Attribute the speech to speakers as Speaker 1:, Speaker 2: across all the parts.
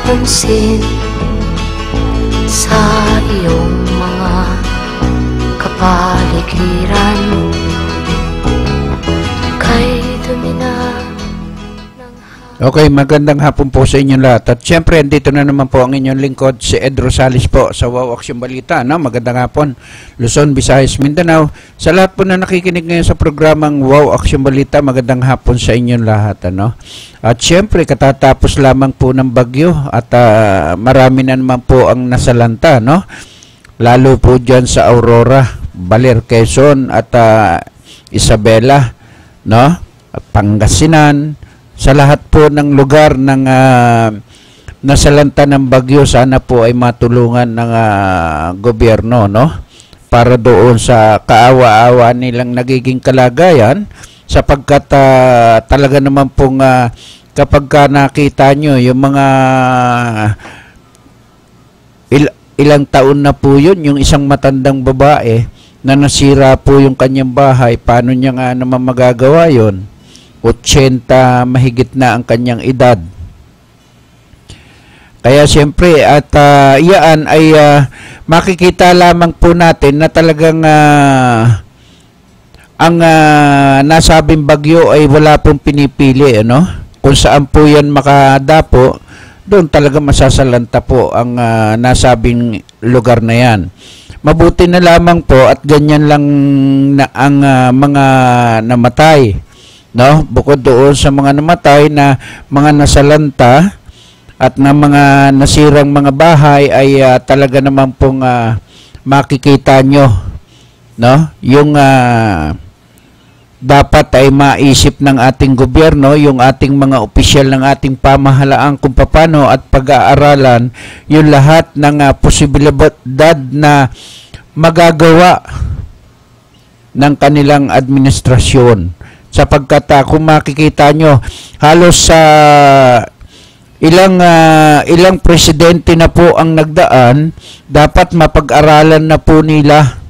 Speaker 1: napapansin sa iyong mga kapaligiran. Kay dumi na ng
Speaker 2: Okay, magandang hapon po sa inyong lahat. At syempre, dito na naman po ang inyong lingkod, si Ed Rosales po sa Wow Action Balita. No? Magandang hapon, Luzon, Visayas, Mindanao. Sa lahat po na nakikinig ngayon sa programang Wow Action Balita, magandang hapon sa inyong lahat. Ano? At syempre, katatapos lamang po ng bagyo at marami na naman po ang nasalanta. No? Lalo po dyan sa Aurora, Baler, Quezon at Isabela, no? At Pangasinan. Sa lahat po ng lugar ng nasalanta ng bagyo, sana po ay matulungan ng gobyerno, no? Para doon sa kaawa-awa nilang nagiging kalagayan, sapagkat talaga naman pong kapag nakita nyo yung mga ilang taon na po yun, yung isang matandang babae na nasira po yung kanyang bahay, paano niya nga naman magagawa yun? 80 mahigit na ang kanyang edad. Kaya siyempre at iyan ay makikita lamang po natin na talagang ang nasabing bagyo ay wala pong pinipili, ano? Kung saan po yan makadapo, doon talaga masasalanta po ang nasabing lugar na yan. Mabuti na lamang po at ganyan lang na ang mga namatay. No, bukod doon sa mga namatay na mga nasalanta at na mga nasirang mga bahay ay talaga naman pong makikita nyo, no? Yung dapat ay maisip ng ating gobyerno, yung ating mga opisyal ng ating pamahalaan kung paano at pag-aaralan yung lahat ng posibilidad na magagawa ng kanilang administrasyon. Sapagkat kung makikita nyo, halos sa ilang presidente na po ang nagdaan, dapat mapag-aralan na po nila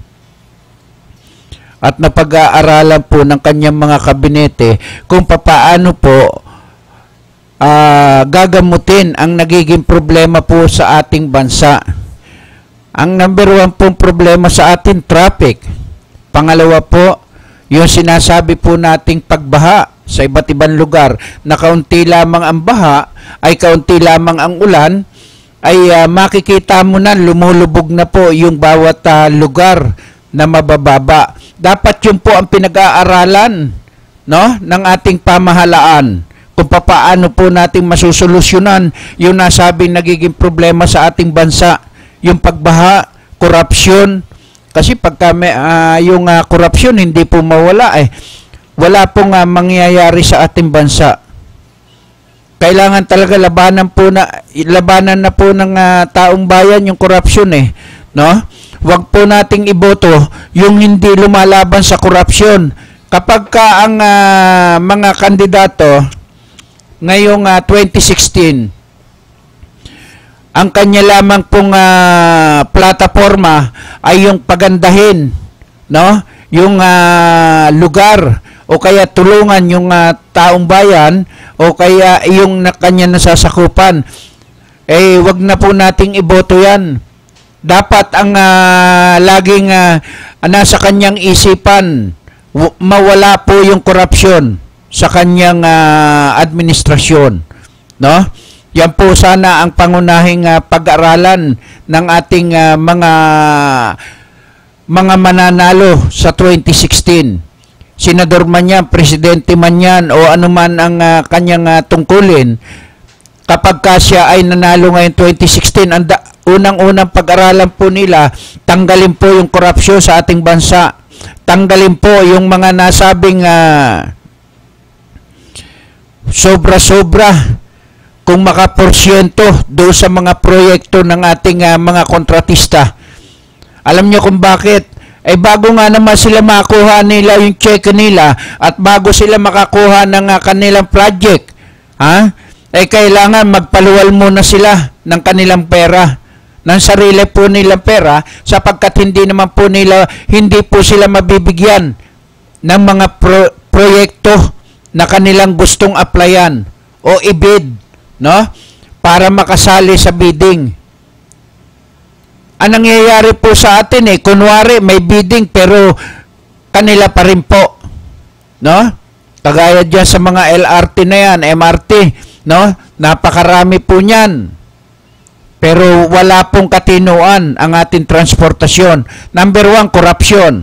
Speaker 2: at napag-aaralan po ng kanyang mga kabinete kung papaano po gagamutin ang nagiging problema po sa ating bansa. Ang number one pong problema sa ating traffic. Pangalawa po, yung sinasabi po nating pagbaha sa iba't ibang lugar na kaunti lamang ang baha ay kaunti lamang ang ulan, ay makikita mo na lumulubog na po yung bawat lugar na mabababa. Dapat yun po ang pinag-aaralan, no, ng ating pamahalaan kung paano po natin masusolusyonan yung nasabing nagiging problema sa ating bansa, yung pagbaha, korupsyon. Kasi pagka yung korupsyon hindi po mawala, wala pong mangyayari sa ating bansa. Kailangan talaga labanan na po ng taong bayan yung korupsyon, no? Huwag po nating iboto yung hindi lumalaban sa korupsyon. Kapag ang mga kandidato ngayong 2016 ang kanya lamang pong plataforma ay yung pagandahin, no? Yung lugar o kaya tulungan yung taong bayan o kaya yung kanya nasasakupan. Wag na po nating iboto yan. Dapat ang laging nasa kanyang isipan, mawala po yung korupsyon sa kanyang administrasyon, no? Yan po sana ang pangunahing pag-aralan ng ating mga mananalo sa 2016. Senador man yan, presidente man yan, o anuman ang kanyang tungkulin. Kapag siya ay nanalo ngayon 2016, ang unang-unang pag-aralan po nila, tanggalin po yung korupsyon sa ating bansa. Tanggalin po yung mga nasabing sobra-sobra kung makaporsyento doon sa mga proyekto ng ating mga kontratista. Alam niyo kung bakit? Bago nga naman sila makakuha nila yung check nila at bago sila makakuha ng kanilang project, kailangan magpaluwal muna sila ng kanilang pera, ng sarili po nilang pera, sapagkat hindi po sila mabibigyan ng mga proyekto na kanilang gustong applyan o ibid, no? para makasali sa bidding. Ang nangyayari po sa atin kunwari may bidding pero kanila pa rin po. No? Kagaya dyan sa mga LRT na yan, MRT, no? Napakarami po niyan. Pero wala pong katinuan ang ating transportasyon. Number 1, korupsyon.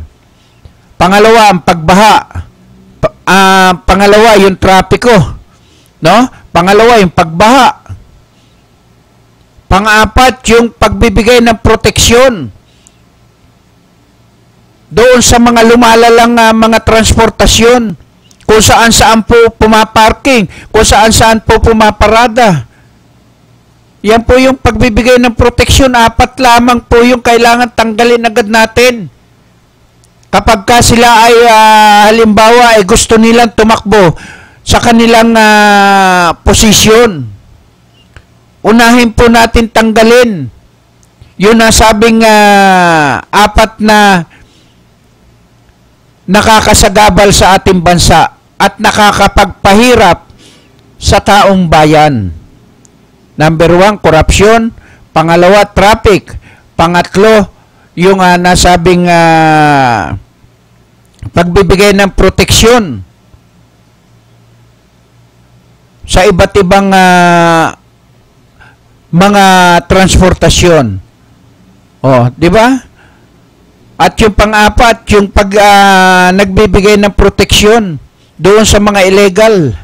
Speaker 2: Pangalawa, ang pagbaha. Pangalawa, yung trapiko. No? Pangalawa, yung pagbaha. Pang-apat, yung pagbibigay ng proteksyon doon sa mga lumalalang mga transportasyon, kung saan po pumaparking, kung saan po pumaparada. Yan po yung pagbibigay ng proteksyon. 4 lamang po yung kailangan tanggalin agad natin. Kapag ka sila ay halimbawa ay gusto nilang tumakbo sa kanilang posisyon, unahin po natin tanggalin yun na sabing 4 na nakakasagabal sa ating bansa at nakakapagpahirap sa taong bayan. Number 1, korupsyon. Pangalawa, traffic. Pangatlo, yung nasabing pagbibigay ng proteksyon sa iba't ibang mga transportasyon. Di ba? At yung pang-apat, yung pag nagbibigay ng proteksyon doon sa mga illegal,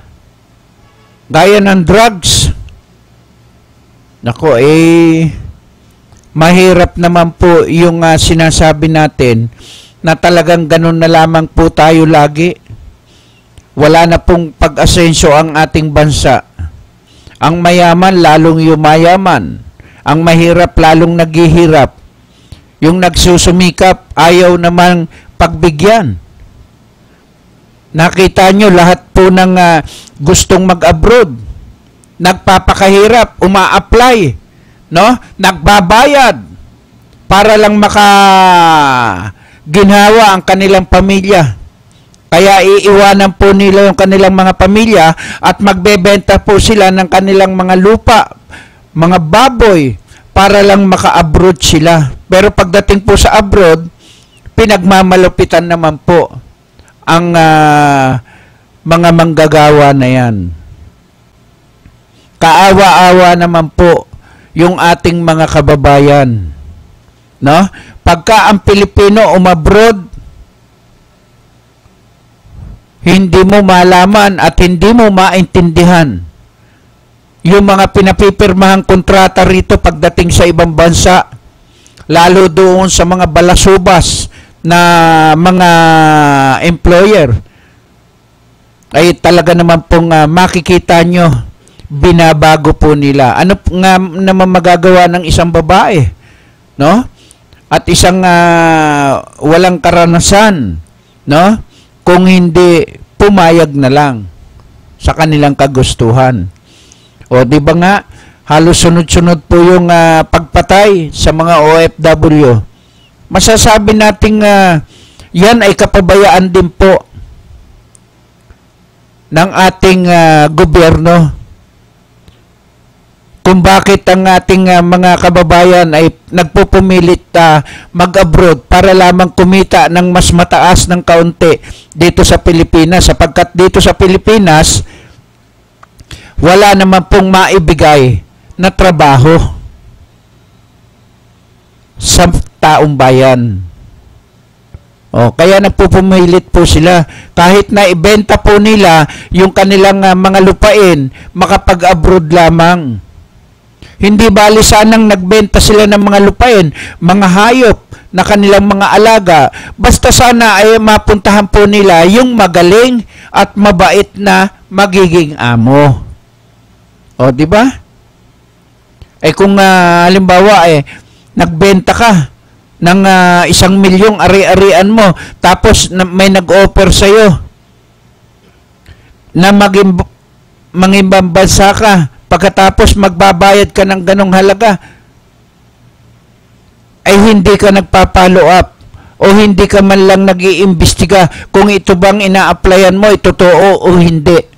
Speaker 2: gaya ng drugs. Nako, mahirap naman po yung sinasabi natin na talagang ganun na lamang po tayo lagi. Wala na pong pag-asenso ang ating bansa. Ang mayaman lalong yumayaman. Ang mahirap lalong naghihirap. Yung nagsusumikap ayaw namang pagbigyan. Nakita nyo lahat po ng gustong mag-abroad. Nagpapakahirap, uma-apply, no? Nagbabayad para lang makaginhawa ang kanilang pamilya. Kaya iiwanan po nila yung kanilang mga pamilya at magbebenta po sila ng kanilang mga lupa, mga baboy, para lang maka-abroad sila. Pero pagdating po sa abroad, pinagmamalupitan naman po ang mga manggagawa na yan. Kaawa-awa naman po yung ating mga kababayan. No? Pagka ang Pilipino umabroad, hindi mo malaman at hindi mo maintindihan yung mga pinapipirmahang kontrata rito pagdating sa ibang bansa, lalo doon sa mga balasubas na mga employer, ay talaga naman pong makikita nyo, binabago po nila. Ano nga naman magagawa ng isang babae, no? At isang walang karanasan, no? Kung hindi pumayag na lang sa kanilang kagustuhan. O di ba nga, halos sunod-sunod po yung pagpatay sa mga OFW. Masasabi nating yan ay kapabayaan din po ng ating gobyerno. Kung bakit ang ating mga kababayan ay nagpupumilit mag-abroad para lamang kumita ng mas mataas ng kaunti dito sa Pilipinas, sapagkat dito sa Pilipinas wala naman pong maibigay na trabaho sa taong bayan. Kaya nagpupumilit po sila. Kahit na ibenta po nila yung kanilang mga lupain, makapag-abroad lamang. Hindi bali sanang nagbenta sila ng mga lupain, mga hayop na kanilang mga alaga. Basta sana ay mapuntahan po nila yung magaling at mabait na magiging amo. Di ba? Kung halimbawa nagbenta ka ng 1 milyong ari-arian mo, tapos may nag-offer sa'yo na mag-ibang bansa ka, pagkatapos magbabayad ka ng ganong halaga, ay hindi ka nagpa-follow up o hindi ka man lang nag-iimbestiga kung ito bang ina-applyan mo, ito totoo o hindi.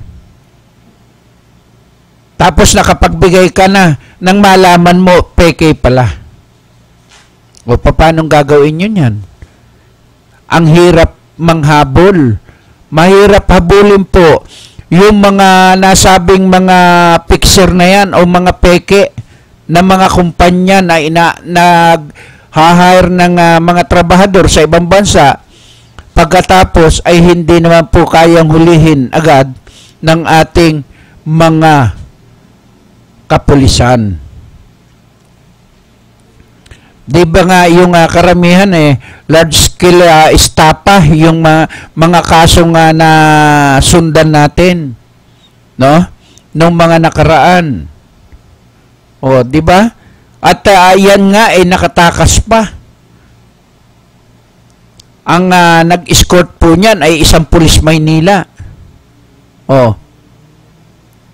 Speaker 2: Tapos nakapagbigay ka na nang malaman mo, peke pala. O paano gagawin yun yan? Ang hirap manghabol. Mahirap habulin po yung mga nasabing mga fixer na yan o mga peke na mga kumpanya na nag-hire ng mga trabahador sa ibang bansa, pagkatapos ay hindi naman po kayang hulihin agad ng ating mga kapulisan. Di ba nga yung karamihan large scale estafa yung mga kasong na sundan natin, no? Nung mga nakaraan. O, di ba? At yan nga nakatakas pa. Ang nag-escort po niyan ay isang pulis Maynila. O.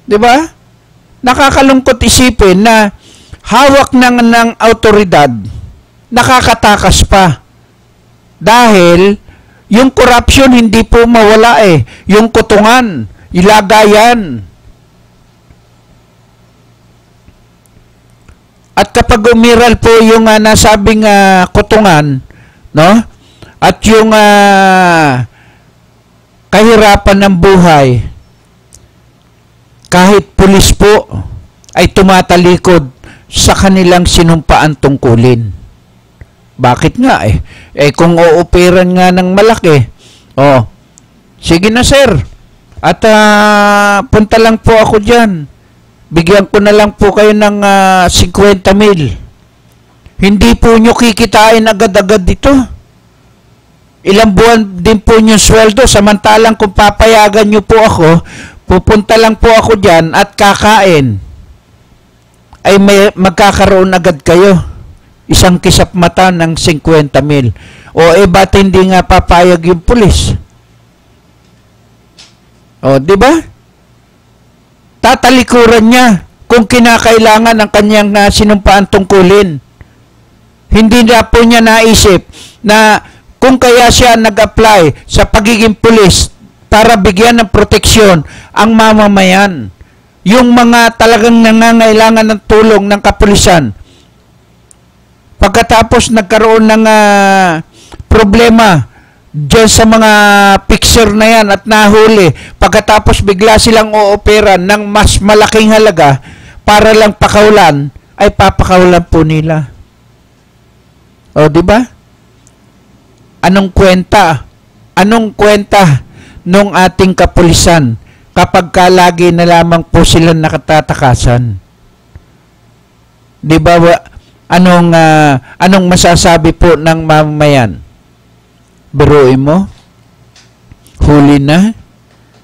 Speaker 2: Di ba? Nakakalungkot isipin na hawak ng autoridad, nakakatakas pa. Dahil yung corruption hindi po mawala yung kutungan, ilagayan. At kapag umiral po yung nasabing kutungan, no? At yung kahirapan ng buhay, kahit pulis po ay tumatalikod sa kanilang sinumpaan tungkulin. Bakit nga kung ooperan nga ng malaki, sige na sir, at punta lang po ako dyan. Bigyan ko na lang po kayo ng 50,000. Hindi po nyo kikitain agad-agad dito. Ilang buwan din po yung sweldo, samantalang kung papayagan nyo po ako, pupunta lang po ako dyan at kakain, ay magkakaroon agad kayo. Isang kisap mata ng 50,000. O ba't hindi nga papayag yung pulis? O, di ba? Tatalikuran niya kung kinakailangan ng kanyang sinumpaan tungkulin. Hindi na po niya naisip na kung kaya siya nag-apply sa pagiging pulis para bigyan ng proteksyon ang mamamayan, yung mga talagang nangangailangan ng tulong ng kapulisan, pagkatapos nagkaroon ng problema dyan sa mga fixer na yan at nahuli, pagkatapos bigla silang ooperan ng mas malaking halaga para lang pakaulan, ay papakaulan po nila. O, di ba? Anong kwenta? Anong kwenta nung ating kapulisan kapag lagi na lamang po silang nakatatakasan? Di ba? Anong masasabi po ng mamamayan? Biruin mo? Huli na?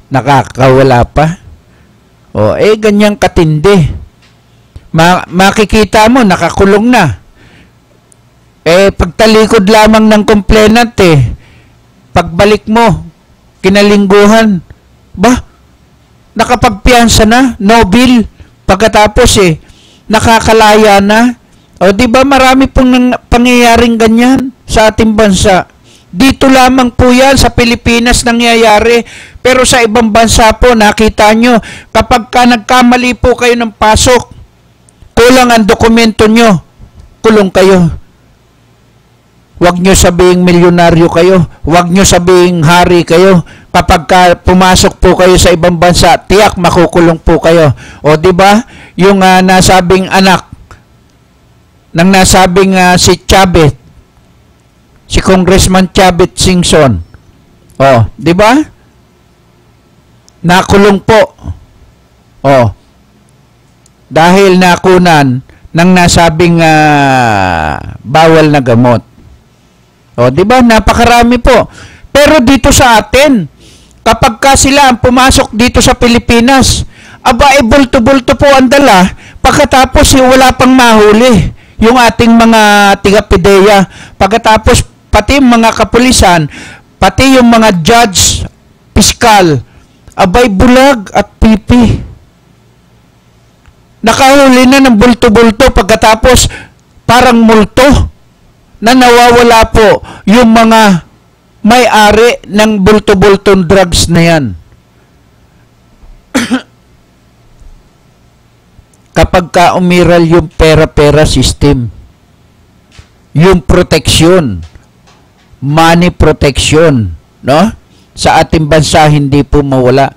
Speaker 2: Nakakawala pa? O, ganyang katindi. Makikita mo, nakakulong na. Pagtalikod lamang ng complainant pagbalik mo, kinalingguhan, nakapagpiyansa na, no bill, pagkatapos nakakalaya na. O, di ba marami pong pangyayaring ganyan sa ating bansa? Dito lamang po yan sa Pilipinas nangyayari. Pero sa ibang bansa po, nakita nyo, kapag nagkamali po kayo ng pasok, kulang ang dokumento nyo, kulong kayo. Huwag nyo sabihing milyonaryo kayo, huwag nyo sabihing hari kayo. Kapag pumasok po kayo sa ibang bansa, tiyak makukulong po kayo. O, di ba? Yung nasabing anak nang nasabing si Chavez, si Congressman Chavez Singson. Oh, di ba? Nakulong po. Oh. Dahil nakunan ng nasabing bawal na gamot. Oh, di ba? Napakarami po. Pero dito sa atin, kapag sila ang pumasok dito sa Pilipinas, bulto-bulto po ang dala, pagkatapos wala pang mahuli yung ating mga tiga-pideya. Pagkatapos pati mga kapulisan, pati yung mga judge, piskal, bulag at pipi. Nakahuli na ng bulto-bulto, pagkatapos parang multo na nawawala po yung mga may-ari ng bulto-bultong drugs na yan. kapag ka umiral yung pera-pera system. Yung protection, money protection, no? Sa ating bansa hindi po mawala.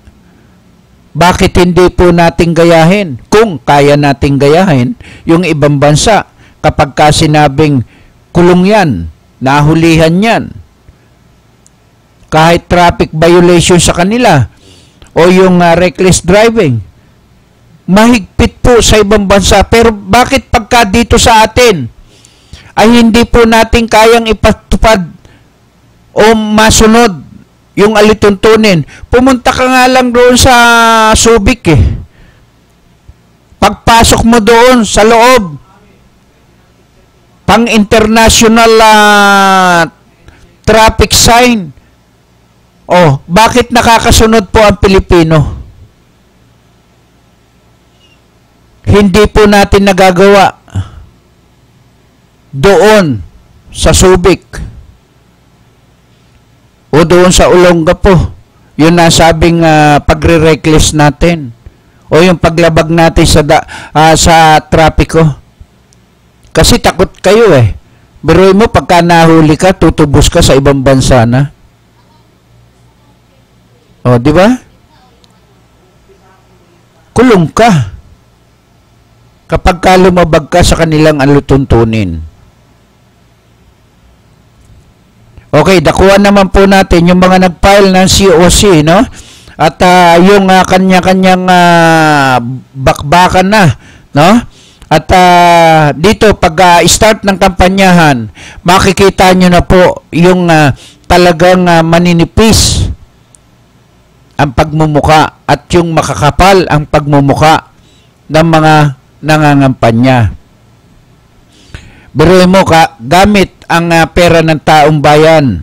Speaker 2: Bakit hindi po natin gayahin? Kung kaya nating gayahin, yung ibang bansa, kapag ka sinabing kulong yan, nahulihan yan, kahit traffic violation sa kanila, o yung reckless driving, mahigpit po sa ibang bansa. Pero bakit pagka dito sa atin, ay hindi po natin kayang ipatupad o masunod yung alituntunin? Pumunta ka nga lang doon sa Subic eh. Pagpasok mo doon sa loob, pang international traffic sign. Oh, bakit nakakasunod po ang Pilipino? Hindi po natin nagagawa doon sa Subic o doon sa Olongapo, yung nasabing pagre-reckless natin o yung paglabag natin sa trapiko. Kasi takot kayo eh. Biruin mo, pagka nahuli ka, tutubos ka sa ibang bansa na. O, di ba? Kulong ka kapag ka lumabag ka sa kanilang alutuntunin. Okay, dakuha naman po natin yung mga nag-file ng COC, no? At yung kanya-kanyang bakbakan na, no? At dito, pag start ng kampanyahan, makikita nyo na po yung talagang maninipis ang pagmumuka at yung makakapal ang pagmumuka ng mga nangangampanya. Biruin mo ka, gamit ang pera ng taong bayan,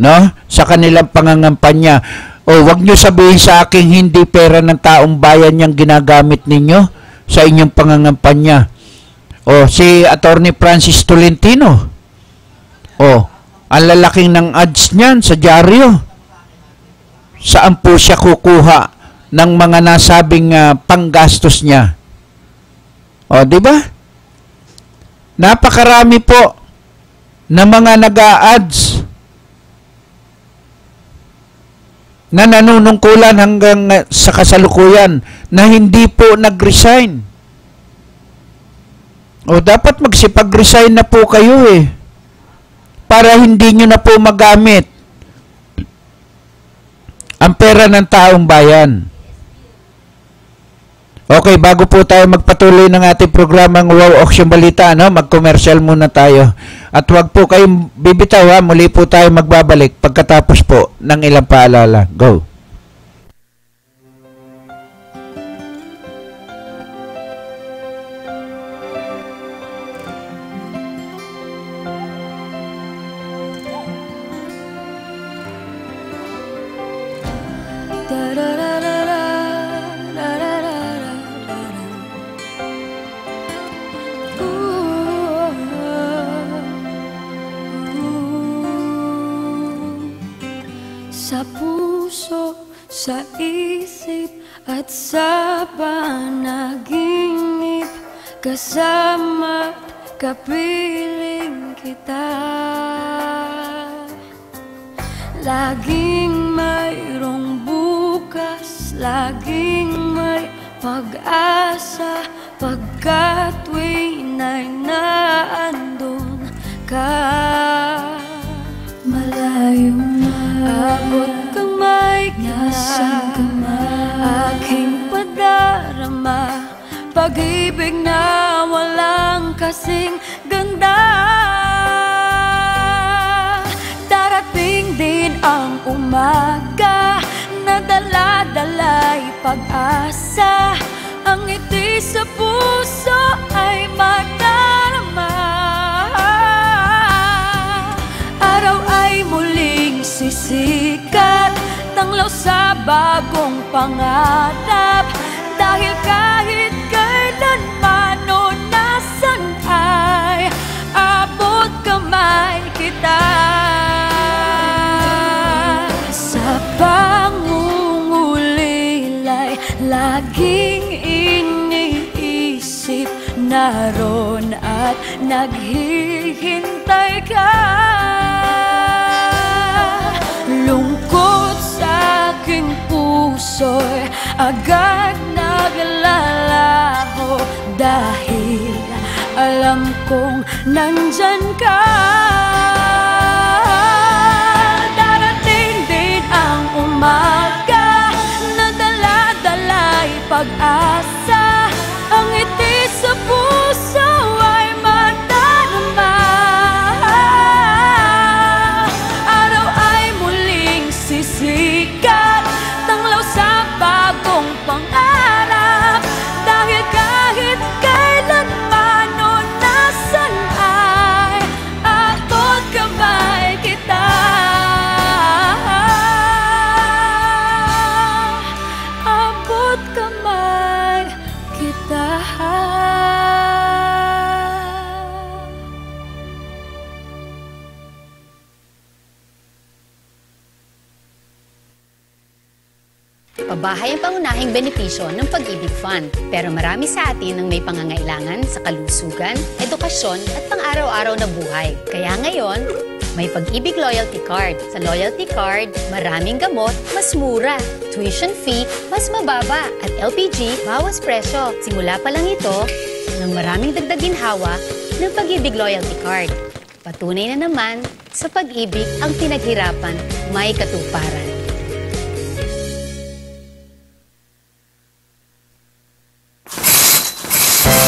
Speaker 2: no? Sa kanilang pangangampanya. O wag nyo sabihin sa akin hindi pera ng taong bayan yung ginagamit ninyo sa inyong pangangampanya. O si Attorney Francis Tolentino. O, ang lalaking ng ads niyan sa dyaryo. Saan po siya kukuha ng mga nasabing panggastos niya? O, di ba? Napakarami po na mga nag-a-ads na nanunungkulan hanggang sa kasalukuyan na hindi po nag-resign. O dapat magsipag-resign na po kayo eh, para hindi nyo na po magamit ang pera ng taong bayan. Okay, bago po tayo magpatuloy ng ating programang Wow Auction Balita, no? Mag-commercial muna tayo. At huwag po kayong bibitaw, ha? Muli po tayo magbabalik pagkatapos po ng ilang paalala. Go!
Speaker 3: Sa puso, sa isip, at sa panaginip, kasama kapiling kita. Laging mayroong bukas, laging may pag-asa, pagkat tuwing ay naandun ka. Malayo na, abot kamay ka na, aking padarama, pag-ibig na walang kasing ganda. Darating din ang umaga na dala-dala'y pag-asa, ang ngiti sa puso ay magdarama. Araw ay muling sisikat, tanglaw sa bagong pangarap, dahil kahit kailanman o nasan ay abot kamay kita. Sa pangungulilay, laging iniisip naroon at naghihintay ka. Lungkot sa aking puso'y agad naglalaho dahil alam kong nandyan ka. Darating din ang umaga na dala-dala'y pag-asa. Ang ngiti sa puso ay madarama. Araw ay muling sisikat, tanglaw sa bagong pangarap. Dahil kahit kailanman o nasan ay ako't kamay kita. Abot kamay kita.
Speaker 4: Pabahay ang pangunahing benepisyo ng Pag-ibig Fund. Pero marami sa atin ang may pangangailangan sa kalusugan, edukasyon at pang-araw-araw na buhay. Kaya ngayon, may Pag-ibig Loyalty Card. Sa Loyalty Card, maraming gamot, mas mura. Tuition fee, mas mababa. At LPG, bawas presyo. Simula pa lang ito ng maraming dagdag ginhawa ng Pag-ibig Loyalty Card. Patunay na naman, sa pag-ibig ang pinaghirapan may katuparan.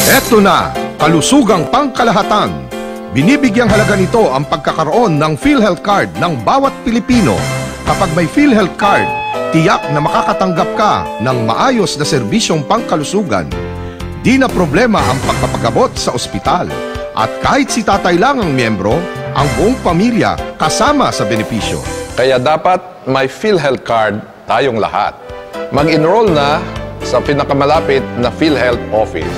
Speaker 5: Eto na, kalusugang pangkalahatan. Binibigyang halaga nito ang pagkakaroon ng PhilHealth Card ng bawat Pilipino. Kapag may PhilHealth Card, tiyak na makakatanggap ka ng maayos na serbisyong pangkalusugan. Di na problema ang pagpapagamot sa ospital. At kahit si tatay lang ang miyembro, ang buong pamilya kasama sa benepisyo.
Speaker 6: Kaya dapat may PhilHealth Card tayong lahat. Mag-enroll na sa pinakamalapit na PhilHealth office.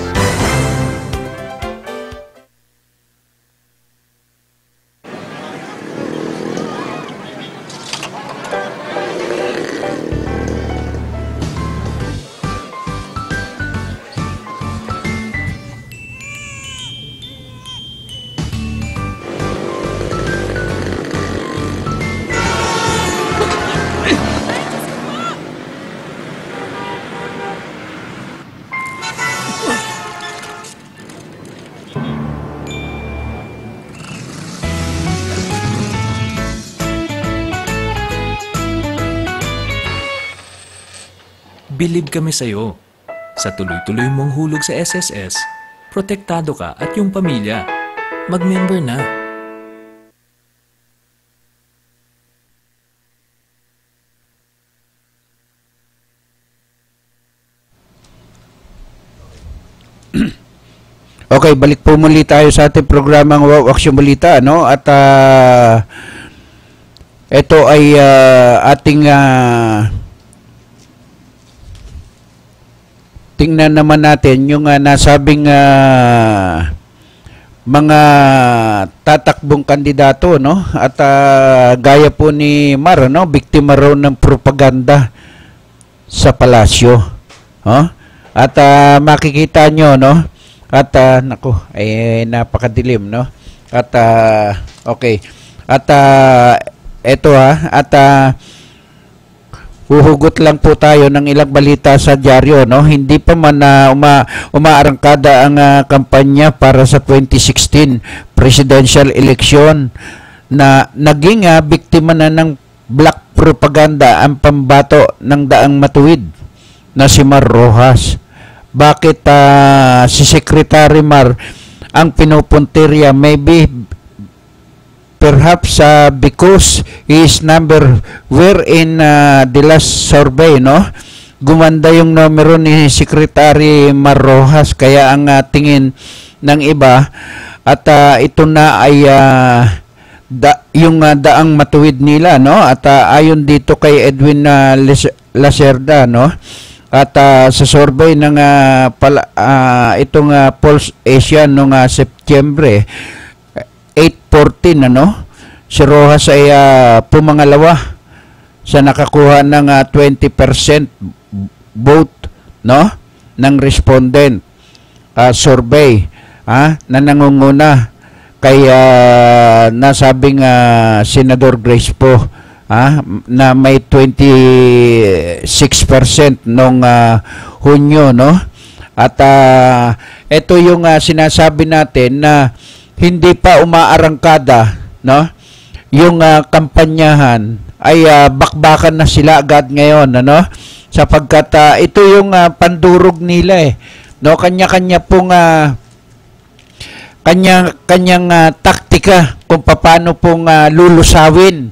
Speaker 7: Bilib kami sa'yo. Sa tuloy-tuloy mong hulog sa SSS, protektado ka at yung pamilya. Mag-member na.
Speaker 2: Okay, balik po muli tayo sa ating programang Wow Action Balita, no? At ito ay ating tingnan naman natin yung nasabing mga tatakbong kandidato, no? At gaya po ni Mar, no? Biktima raw ng propaganda sa palasyo. Oh? At makikita nyo, no? At naku, ay napakadilim, no? At okay. At eto at huhugot lang po tayo ng ilang balita sa dyaryo, no? Hindi pa man umaarangkada ang kampanya para sa 2016 presidential election na naging biktima na ng black propaganda ang pambato ng daang matuwid na si Mar Rojas. Bakit si Secretary Mar ang pinupuntirya? Maybe perhaps because his number were in the last survey, no? Gumanda yung numero ni Secretary Mar Rojas, kaya ang tingin ng iba at ito na ay yung daang matuwid nila, no? At ayon dito kay Edwin Lacerda, no? At sa survey ng itong Pulse Asia noong Setyembre 8-14, si Rojas ay pumangalawa sa nakakuha ng 20% vote, no, ng respondent survey. na nangunguna kay nasabing Senador Grace po na may 26% nung Hunyo, no? At ito yung sinasabi natin na hindi pa umaarangkada, no? Yung kampanyahan ay bakbakan na sila agad ngayon, ano? Sapagkat ito yung pandurog nila no? Kanya-kanya pong kanyang taktika kung paano pong lulusawin,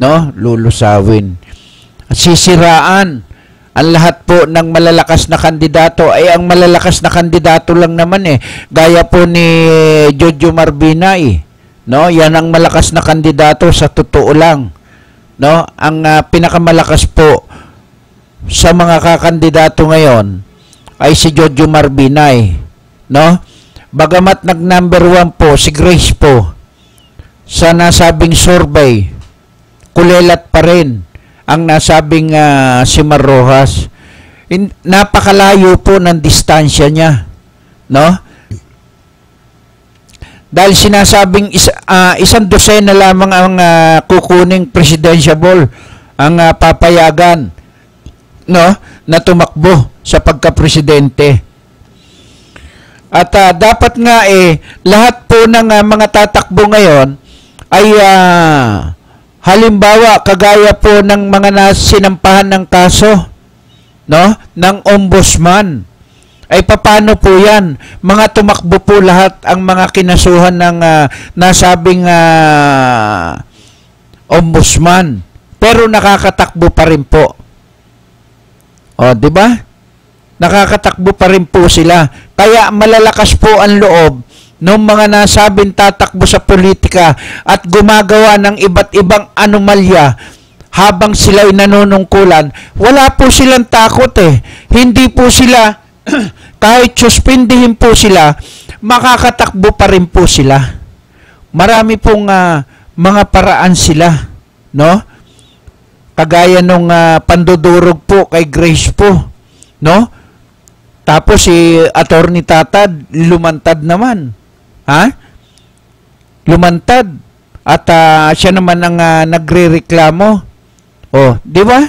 Speaker 2: no? Lulusawin. Sisiraan ang lahat po ng malalakas na kandidato. Ang malalakas na kandidato lang naman gaya po ni Jojo Marbinay, no? Yan ang malakas na kandidato sa totoo lang, no? Ang pinakamalakas po sa mga kakandidato ngayon ay si Jojo Marbinay, no? Bagamat nag-number 1 po si Grace po sa nasabing survey, kulelat pa rin ang nasabing si Mar Rojas. Napakalayo po ng distansya niya, no? Dahil sinasabing isang dosena lamang ang kukuning presidential ang papayagan, no, na tumakbo sa pagka-presidente. At dapat nga lahat po ng mga tatakbo ngayon ay halimbawa kagaya po ng mga sinampahan ng kaso, no, ng ombudsman. Ay paano po yan? Mga tumakbo po lahat ang mga kinasuhan ng nasabing ombudsman. Pero nakakatakbo pa rin po. O, di ba? Nakakatakbo pa rin po sila. Kaya malalakas po ang loob ng mga nasabing tatakbo sa politika at gumagawa ng iba't ibang anomalya habang sila'y nanunungkulan. Wala po silang takot Hindi po sila, kahit suspindihin po sila, makakatakbo pa rin po sila. Marami pong mga paraan sila, no? Kagaya nung pandudurog po kay Grace po, no? Tapos si Attorney Tatad lumantad naman. Lumantad. At siya naman ang nagrereklamo. Oh, di ba?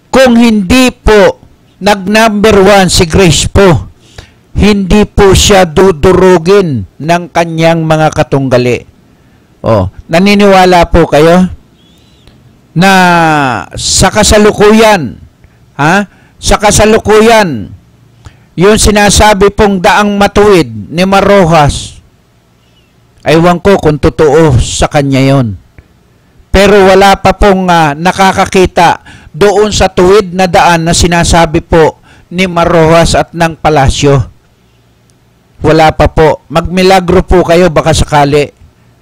Speaker 2: Kung hindi po nag-number 1 si Grace po, hindi po siya dudurugin ng kanyang mga katunggali. Oh, naniniwala po kayo na sa kasalukuyan, sa kasalukuyan, yung sinasabi pong daang matuwid ni Mar Rojas, aywan ko kung totoo sa kanya yon. Pero wala pa pong nakakakita doon sa tuwid na daan na sinasabi po ni Mar Rojas at ng Palasyo. Wala pa po. Magmilagro po kayo baka sakali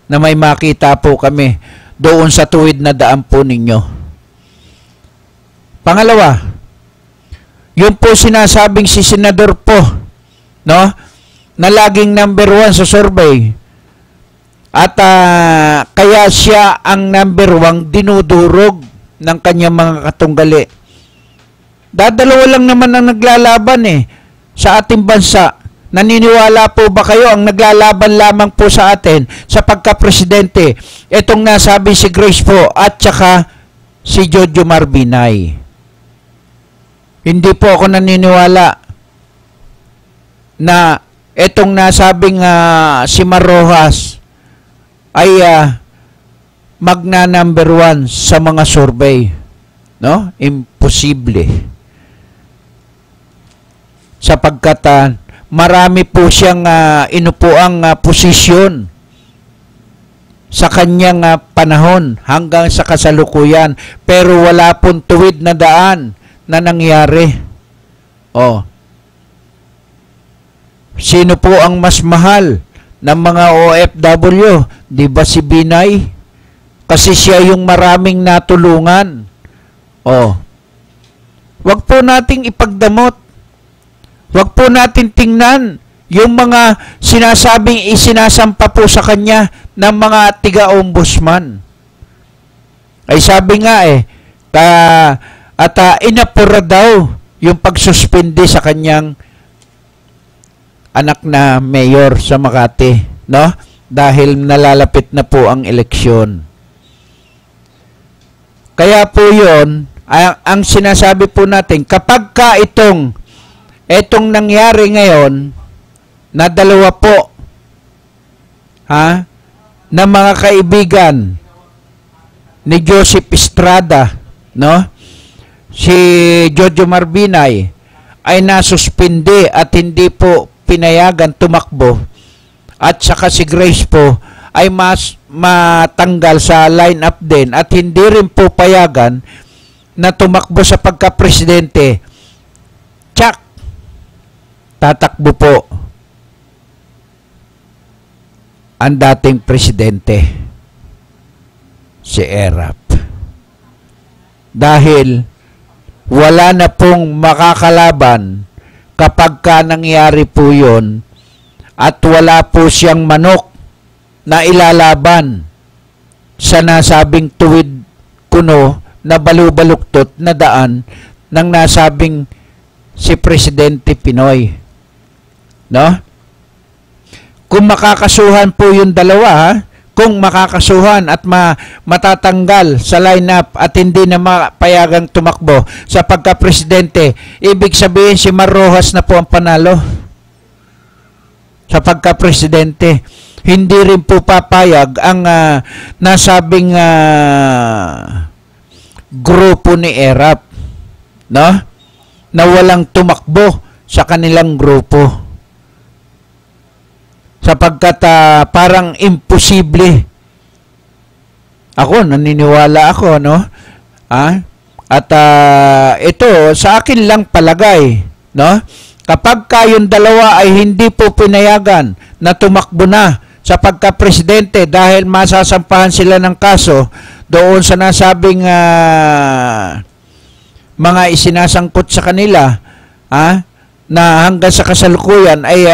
Speaker 2: na may makita po kami doon sa tuwid na daan po ninyo. Pangalawa, yung po sinasabing si Senador po, no, na laging number 1 sa survey. At kaya siya ang number 1 dinudurog ng kanyang mga katunggali. Dadalawa lang naman ang naglalaban sa ating bansa. Naniniwala po ba kayo ang naglalaban lamang po sa atin sa pagka-presidente? Itong nasabi si Grace po at saka si Jojo Marbinay. Hindi po ako naniniwala na itong nasabing si Mar Rojas ay magna-number 1 sa mga survey. No? Imposible. Sapagkat marami po siyang inupuang posisyon sa kanyang panahon hanggang sa kasalukuyan. Pero wala pong tuwid na daan na nangyari. Oh. Sino po ang mas mahal ng mga OFW? Di ba si Binay? Kasi siya yung maraming natulungan. Oh. Wag po nating ipagdamot. Wag po natin tingnan yung mga sinasabing isinasampa po sa kanya ng mga tiga-ombudsman. Ay sabi nga inapura daw yung pagsuspindi sa kanyang anak na mayor sa Makati, no? Dahil nalalapit na po ang eleksyon. Kaya po 'yon, ang sinasabi po natin, kapag ka itong nangyari ngayon na dalawa po na mga kaibigan ni Joseph Estrada, no? Si Jojo Marbinay ay nasuspindi at hindi po pinayagan tumakbo, at saka si Grace po ay matanggal sa line-up din at hindi rin po payagan na tumakbo sa pagka-presidente. Tsak! Tatakbo po ang dating presidente, si Erap. Dahil wala na pong makakalaban kapag ka nangyari po yun, at wala po siyang manok na ilalaban sa nasabing tuwid kuno na balubaluktot na daan ng nasabing si Presidente Pinoy. No? Kung makakasuhan po yung dalawa, kung makakasuhan at matatanggal sa lineup at hindi na mapayagang tumakbo sa pagka-presidente, ibig sabihin si Mar Rojas na po ang panalo sa pagka-presidente. Hindi rin po papayag ang nasabing grupo ni Erap, no? Na walang tumakbo sa kanilang grupo. Sapagkat parang imposible. Ako, naniniwala ako, no? At ito, sa akin lang palagay, no? Kapag kayong dalawa ay hindi po pinayagan na tumakbo na sa pagka-presidente dahil masasampahan sila ng kaso doon sa nasabing mga isinasangkot sa kanila, na hanggang sa kasalukuyan ay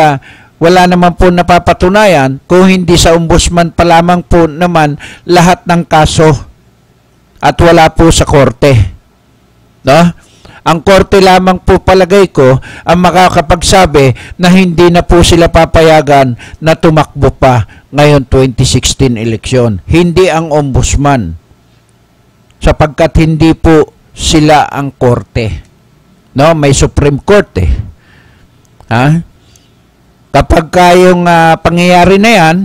Speaker 2: wala naman po napapatunayan, kung hindi sa ombudsman pa lamang po naman lahat ng kaso, at wala po sa korte, no? Ang korte lamang po palagay ko ang makakapagsabi na hindi na po sila papayagan na tumakbo pa ngayon 2016 eleksyon, hindi ang ombudsman, sapagkat hindi po sila ang korte, no? May Supreme Court Kapag kayong pangyayari na yan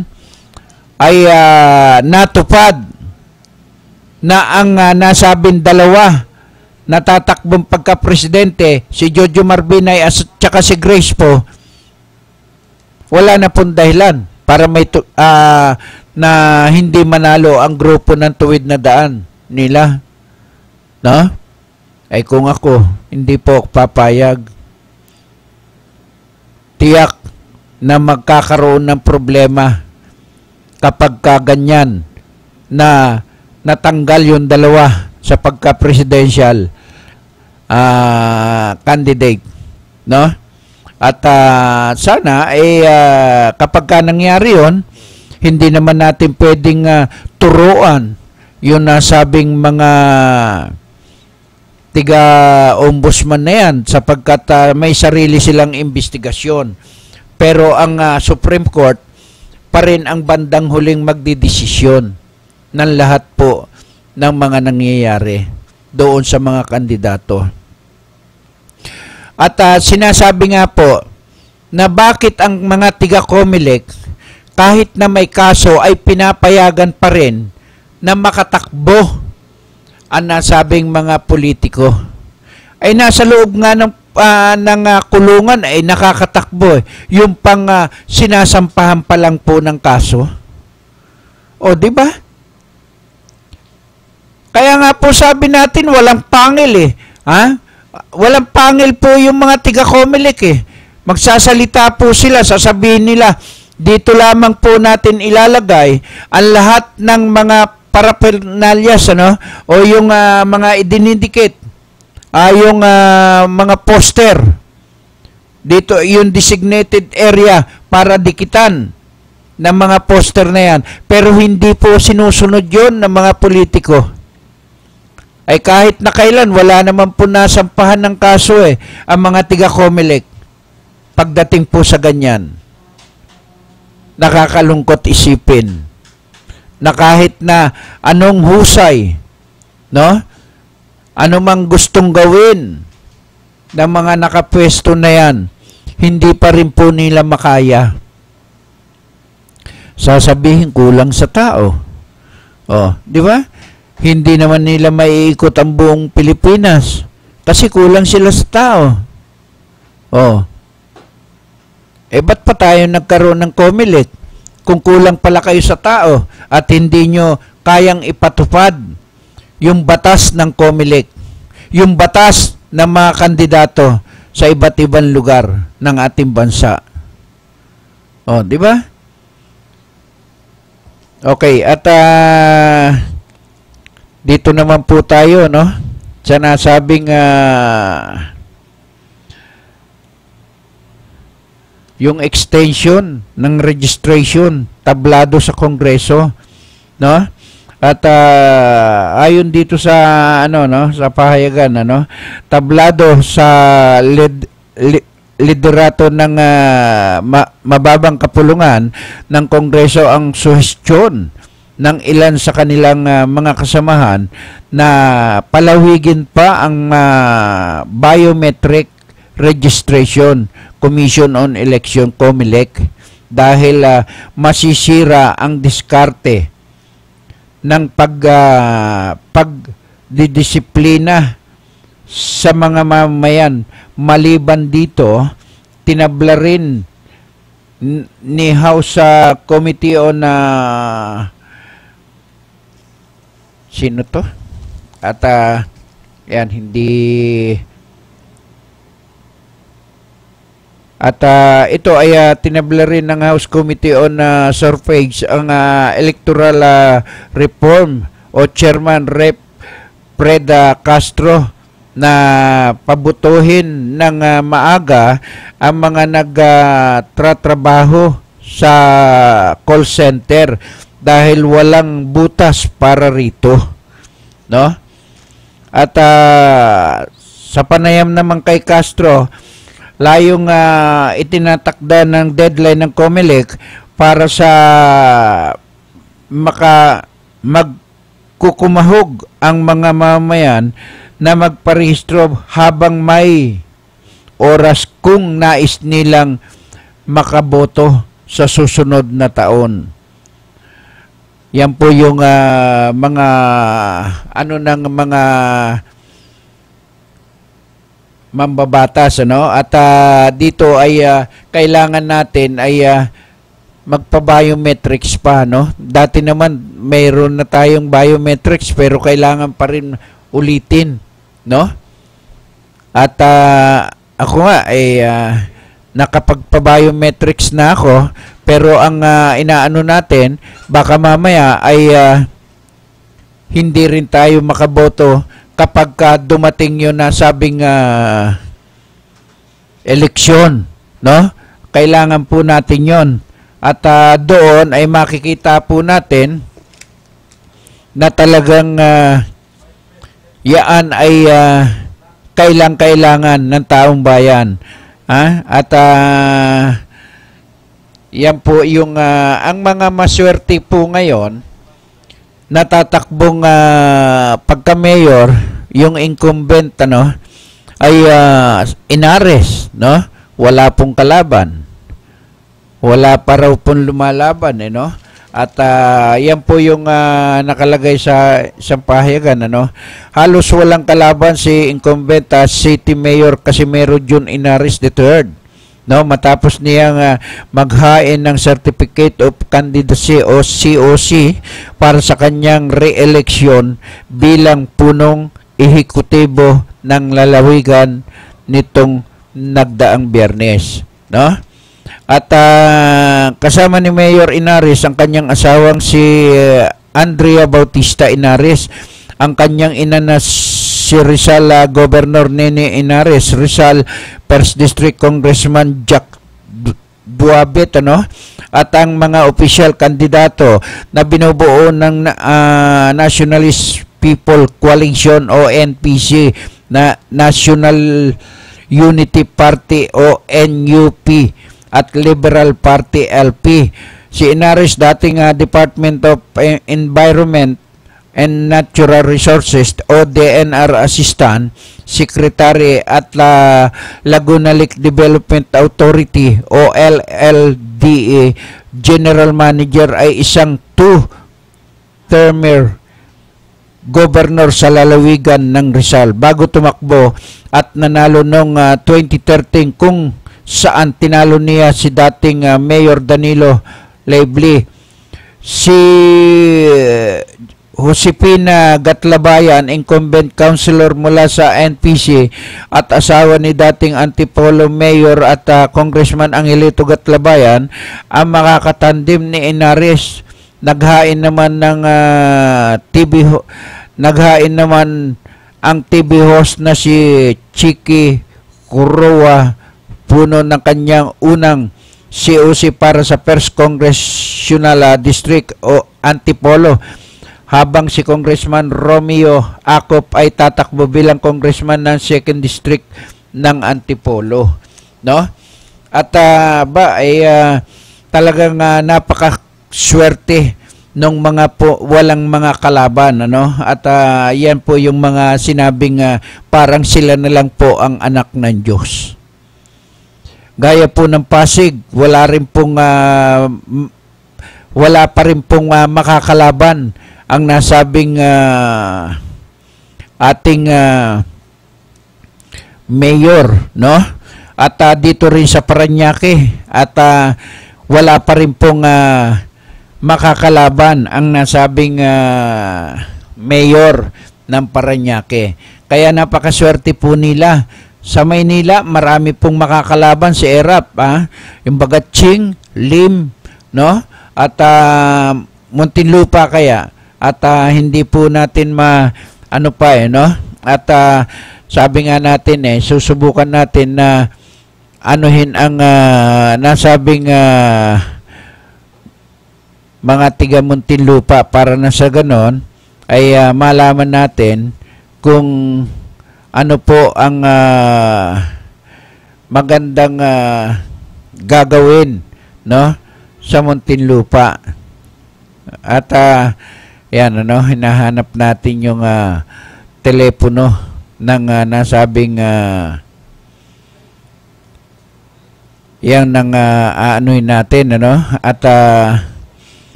Speaker 2: ay natupad na ang nasabing dalawa na tatakbong pagka-presidente, si Jojo Marbinay at saka si Grace po, wala na pong dahilan para may na hindi manalo ang grupo ng tuwid na daan nila, no? Ay kung ako, hindi po papayag. Tiyak na magkakaroon ng problema kapag kaganyan na natanggal yung dalawa sa pagka-presidential candidate, no? At sana kapag ka nangyari yun, hindi naman natin pwedeng turuan yung nasabing mga tiga-ombudsman na yan, sapagkat may sarili silang investigasyon. Pero ang Supreme Court pa rin ang bandang huling magdidesisyon ng lahat po ng mga nangyayari doon sa mga kandidato. At sinasabi nga po na bakit ang mga tiga-COMELEC kahit na may kaso ay pinapayagan pa rin na makatakbo ang nasabing mga politiko. Ay nasa loob nga ng kulungan ay nakakatakbo. Yung pang sinasampahan pa lang po ng kaso. O, di ba? Kaya nga po sabi natin, walang pangil Walang pangil po yung mga tiga-COMELEC Magsasalita po sila, sasabihin nila, dito lamang po natin ilalagay ang lahat ng mga paraphernalias, o yung mga idinindicate, yung mga poster dito, yung designated area para dikitan ng mga poster na yan, pero hindi po sinusunod yun ng mga politiko. Ay kahit na kailan, wala naman po nasampahan ng kaso ang mga tiga-COMELEC. pagdating po sa ganyan, nakakalungkot isipin na kahit na anong husay, no? Ano mang gustong gawin ng mga nakapwesto na yan, hindi pa rin po nila makaya. Sasabihin kulang sa tao. Oh, di ba? Hindi naman nila maiikot ang buong Pilipinas kasi kulang sila sa tao. Oh. Ba't pa tayo nagkaroon ng COMELEC kung kulang pala kayo sa tao at hindi nyo kayang ipatupad yung batas ng COMELEC, yung batas ng mga kandidato sa iba't ibang lugar ng ating bansa. Oh, di ba? Okay, at dito naman po tayo, no? Sa nasabing yung extension ng registration tablado sa Kongreso, no? At ayon dito sa sa pahayagan, tablado sa liderato ng mababang kapulungan ng Kongreso ang suhestyon ng ilan sa kanilang mga kasamahan na palawigin pa ang Biometric Registration Commission on Election, COMELEC, dahil masisira ang diskarte ng pagdidisiplina sa mga mamamayan. Maliban dito, tinabla rin ni House Committee on sino to? At yan, hindi at ito ay tinabla rin ng House Committee on Surveillance ang Electoral Reform o Chairman Rep. Fred Castro na pabutuhin ng maaga ang mga nagtratrabaho sa call center dahil walang butas para rito, no? At sa panayam naman kay Castro, layong itinatakda ng deadline ng COMELEC para sa magkukumahog ang mga mamamayan na magparehistro habang may oras kung nais nilang makaboto sa susunod na taon. Yan po yung mga mga mambabatas, at dito ay kailangan natin ay magpa-biometrics pa, no? Dati naman mayroon na tayong biometrics pero kailangan pa rin ulitin, no? At ako nga ay nakapagpa-biometrics na ako, pero ang inaano natin baka mamaya ay hindi rin tayo makaboto kapag dumating yun na sabing eleksyon, no? Kailangan po natin yon. At doon ay makikita po natin na talagang yaan ay kailangan ng taong bayan. At yan po yung ang mga maswerte po ngayon natatakbong pagka-mayor, yung incumbent ay inares, no? Wala pong kalaban. Wala pa raw pong lumalaban, no? At yan po yung nakalagay sa isang pahayagan, Halos walang kalaban si incumbent City Mayor Casimero June Inares III, no? Matapos niyang maghain ng Certificate of Candidacy o COC para sa kanyang re-election bilang punong ehekutibo ng lalawigan nitong nagdaang Biyernes, no? At kasama ni Mayor Inares ang kanyang asawang si Andrea Bautista Inares, ang kanyang ina na si Rizal Governor Nene Inares, Rizal 1st District Congressman Jack Duabet, at ang mga official kandidato na binubuo ng Nationalist People Coalition o NPC na National Unity Party o NUP at Liberal Party LP. Si Inares dating Department of Environment and Natural Resources o DNR Assistant Secretary at Laguna Lake Development Authority o LLDA General Manager ay isang 2-termer governor sa lalawigan ng Rizal bago tumakbo at nanalo noong 2013 kung saan tinalo niya si dating Mayor Danilo Lively. Si Josefina Gatlabayan, incumbent councilor mula sa NPC at asawa ni dating Antipolo Mayor at Congressman Angelito Gatlabayan ang makakatandim ni Inares. Naghain naman ng naghain naman ang TV host na si Chiki Kurowa, puno ng kanyang unang COC para sa First Congressional District o Antipolo, habang si Congressman Romeo Acop ay tatakbo bilang congressman ng 2nd District ng Antipolo, no? At talagang napakaswerte nung mga po walang mga kalaban, ano? At yan po yung mga sinabing parang sila na lang po ang anak ng Diyos. Gaya po ng Pasig, wala pa rin pong makakalaban ang nasabing ating mayor, no? At dito rin sa Parañaque at wala pa rin pong makakalaban ang nasabing mayor ng Parañaque. Kaya napakaswerte po nila. Sa Maynila, marami pong makakalaban si Erap, yung Bagatsing, Lim, no? At Muntinlupa kaya. At hindi po natin no? At sabi nga natin susubukan natin na anuhin ang nasabing mga tiga Muntinlupa para na sa ganon ay malaman natin kung ano po ang magandang gagawin, no, sa Muntinlupa. At yan, ano, hinahanap natin yung telepono ng nasabing yan ng aanuhin natin, ano, at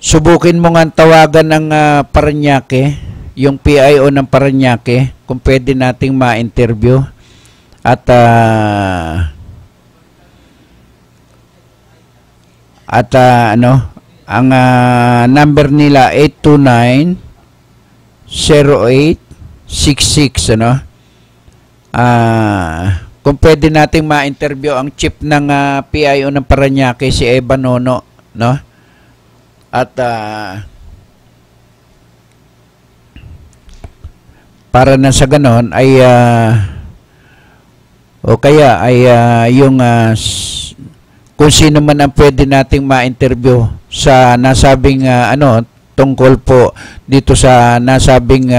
Speaker 2: subukin mo nga tawagan ng Parañaque, yung PIO ng Parañaque, kung pwede nating ma-interview. At ano, ang number nila 829-0866, ano. Kung pwede nating ma-interview ang chief ng PIO ng Parañaque, si Eva Nono, no? At para na sa ganon ay o kaya ay yung kung sino man ang pwede nating ma-interview sa nasabing ano, tungkol po dito sa nasabing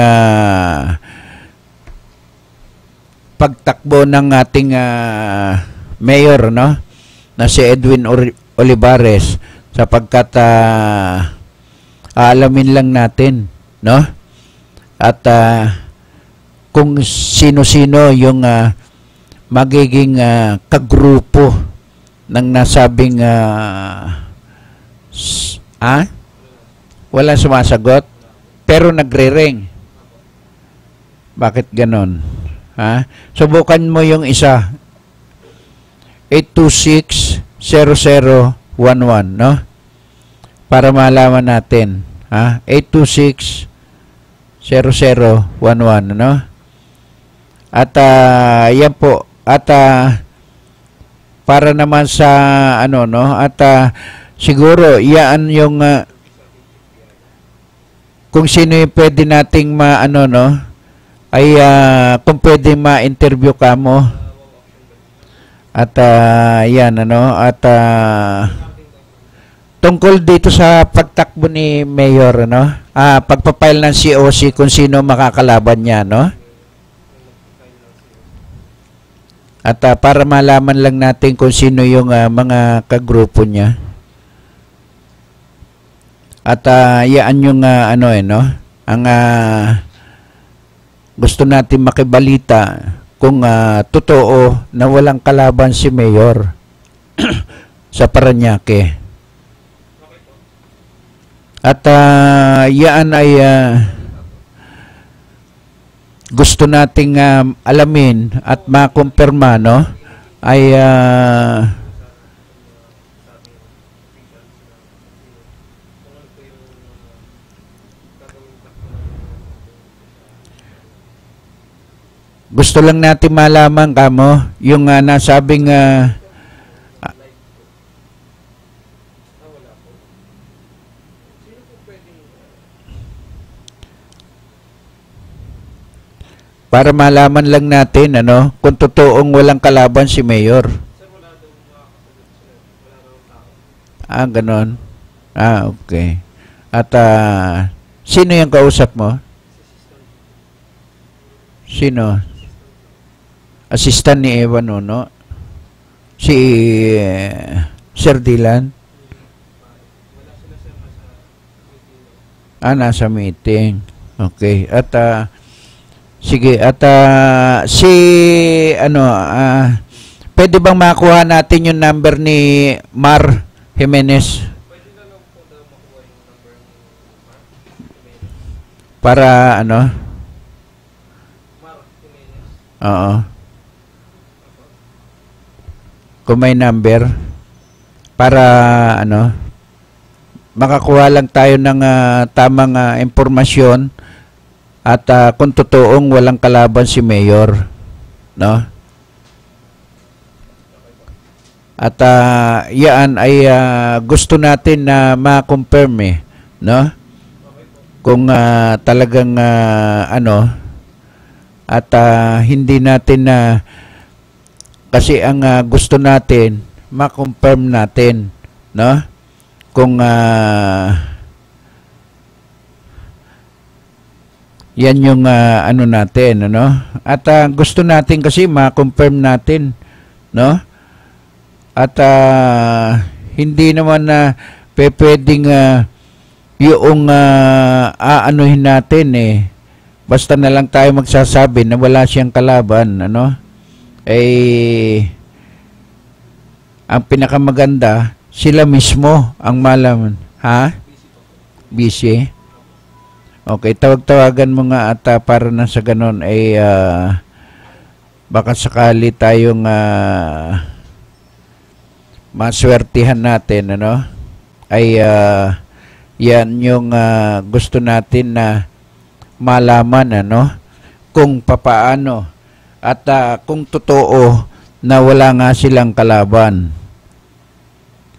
Speaker 2: pagtakbo ng ating mayor, no, na si Edwin Olivares, sapagkat aalamin lang natin, no, at kung sino-sino yung magiging kagrupo ng nasabing wala sumasagot pero nagre-ring. Bakit ganon? Subukan mo yung isa, 826-0011, no, para malaman natin, 826-0011, no. At yan po, at para naman sa ano, no, at siguro yan yung kung sino yung pwede nating ano, no, ay kung pwede ma-interview ka mo. At yan, ano, at tungkol dito sa pagtakbo ni Mayor, no, pagpapile ng COC kung sino makakalaban niya, no. At para malaman lang natin kung sino yung mga kagrupo niya. At yan yung ang gusto natin makibalita kung totoo na walang kalaban si Mayor sa Parañaque. At yan ay gusto nating alamin at makumpirma, no? Ay gusto lang natin malaman kamo yung nasabing para malaman lang natin kung totoong walang kalaban si Mayor. Ganon. Okay. At sino yung kausap mo? Sino? Assistant ni Evan Uno? Si Sir Dylan? Nasa meeting. Okay. At sige, at pwede bang makuha natin yung number ni Mar Jimenez? Para oo. Kung may number para makakuha lang tayo ng tamang impormasyon. At kung totoong walang kalaban si Mayor, no? At yan ay gusto natin na ma-confirm no? Kung talagang at hindi natin kasi ang gusto natin ma-confirm natin, no? Kung yan yung natin, At gusto natin kasi ma-confirm natin, no? At hindi naman na pwedeng yung aanuhin natin basta na lang tayo magsasabi na wala siyang kalaban, ang pinakamaganda sila mismo ang malaman. Busy? Okay, tawag-tawagan mo nga at para na sa ganon ay baka sakali tayong maswertihan natin, ay yan yung gusto natin na malaman, kung papaano at kung totoo na wala nga silang kalaban.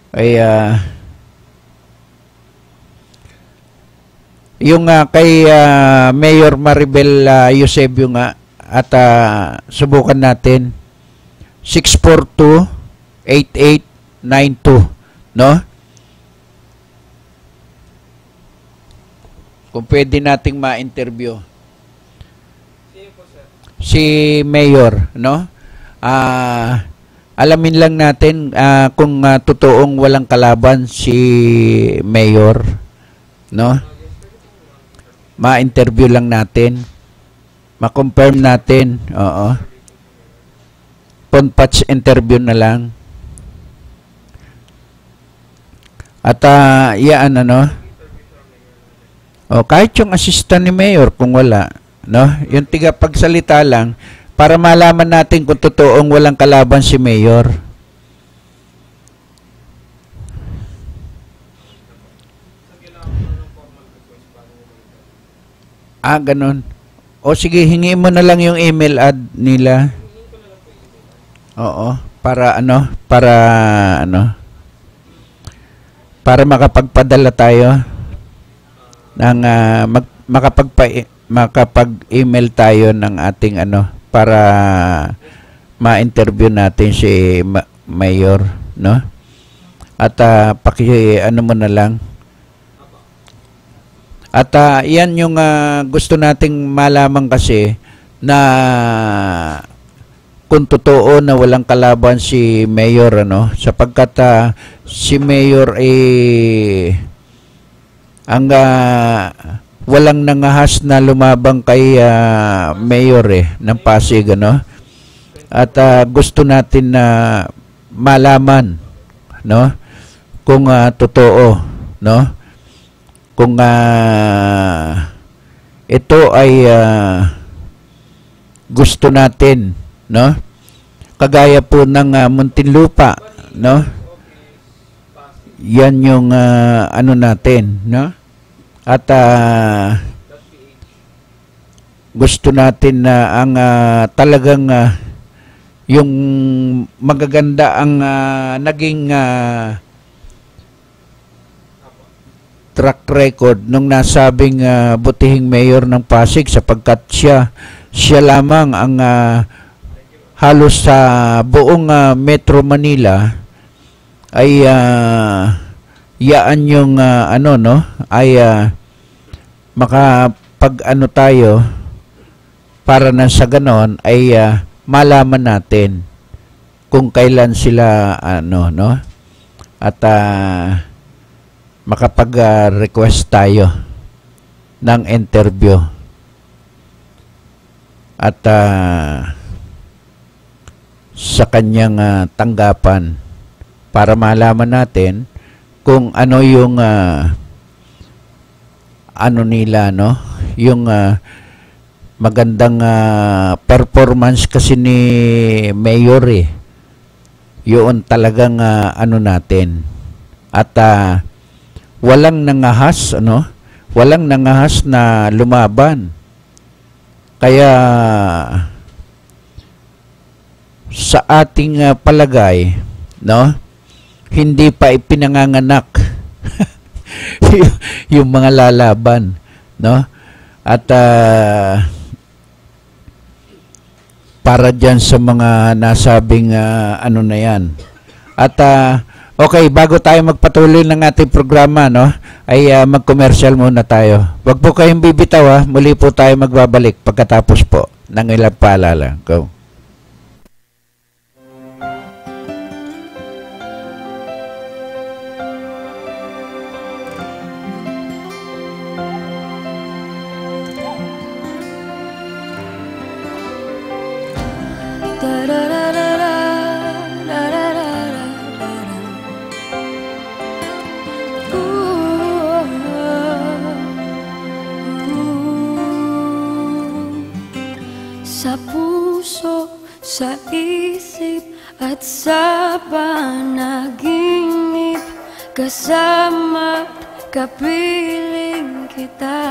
Speaker 2: Ay yung kay Mayor Maribel Eusebio nga at subukan natin 642-8892, no? Kung pwede nating ma-interview si Mayor, no? Alamin lang natin kung totoong walang kalaban si Mayor, no? Ma-interview lang natin. Ma-confirm natin. Oo. Phone-patch interview na lang. At yan kahit yung assistant ni Mayor kung wala, no? Yung tiga pagsalita lang para malaman natin kung totoong walang kalaban si Mayor. Ganun. O sige, hingi mo na lang yung email ad nila. Oo, para para makapagpadala tayo ng makapag-email tayo ng ating para ma-interview natin si Mayor, no? At mo na lang. At yan yung gusto nating malaman kasi na kung totoo na walang kalaban si Mayor, ano, sapagkat si Mayor ang walang nangahas na lumabang kay Mayor ng Pasig, ano, at gusto natin na malaman, no, kung totoo, no, kung ito ay gusto natin, no, kagaya po ng Muntinlupa, no, yan yung ano natin, no, at gusto natin na ang talagang yung magaganda ang naging track record nung nasabing butihing mayor ng Pasig, sapagkat siya lamang ang halos sa buong Metro Manila ay yaan yung ano, no, ay makapag-ano tayo para na sa ganon ay malaman natin kung kailan sila ano, no, at makapag-request tayo ng interview at sa kanyang tanggapan para malaman natin kung ano yung ano nila, no, yung magandang performance kasi ni Mayor, yun talagang ano natin, at walang nangahas, ano, walang nangahas na lumaban, kaya sa ating palagay, no, hindi pa ipinanganganak yung mga lalaban, no, at para dyan sa mga nasabing ano na yan. At okay, bago tayo magpatuloy ng ating programa, no, ay mag-commercial muna tayo. Wag po kayong bibitaw, muli po tayo magbabalik pagkatapos po ng ilang paalala. Go.
Speaker 3: Sa puso, sa isip at sa panaginip, kasama kapiling kita.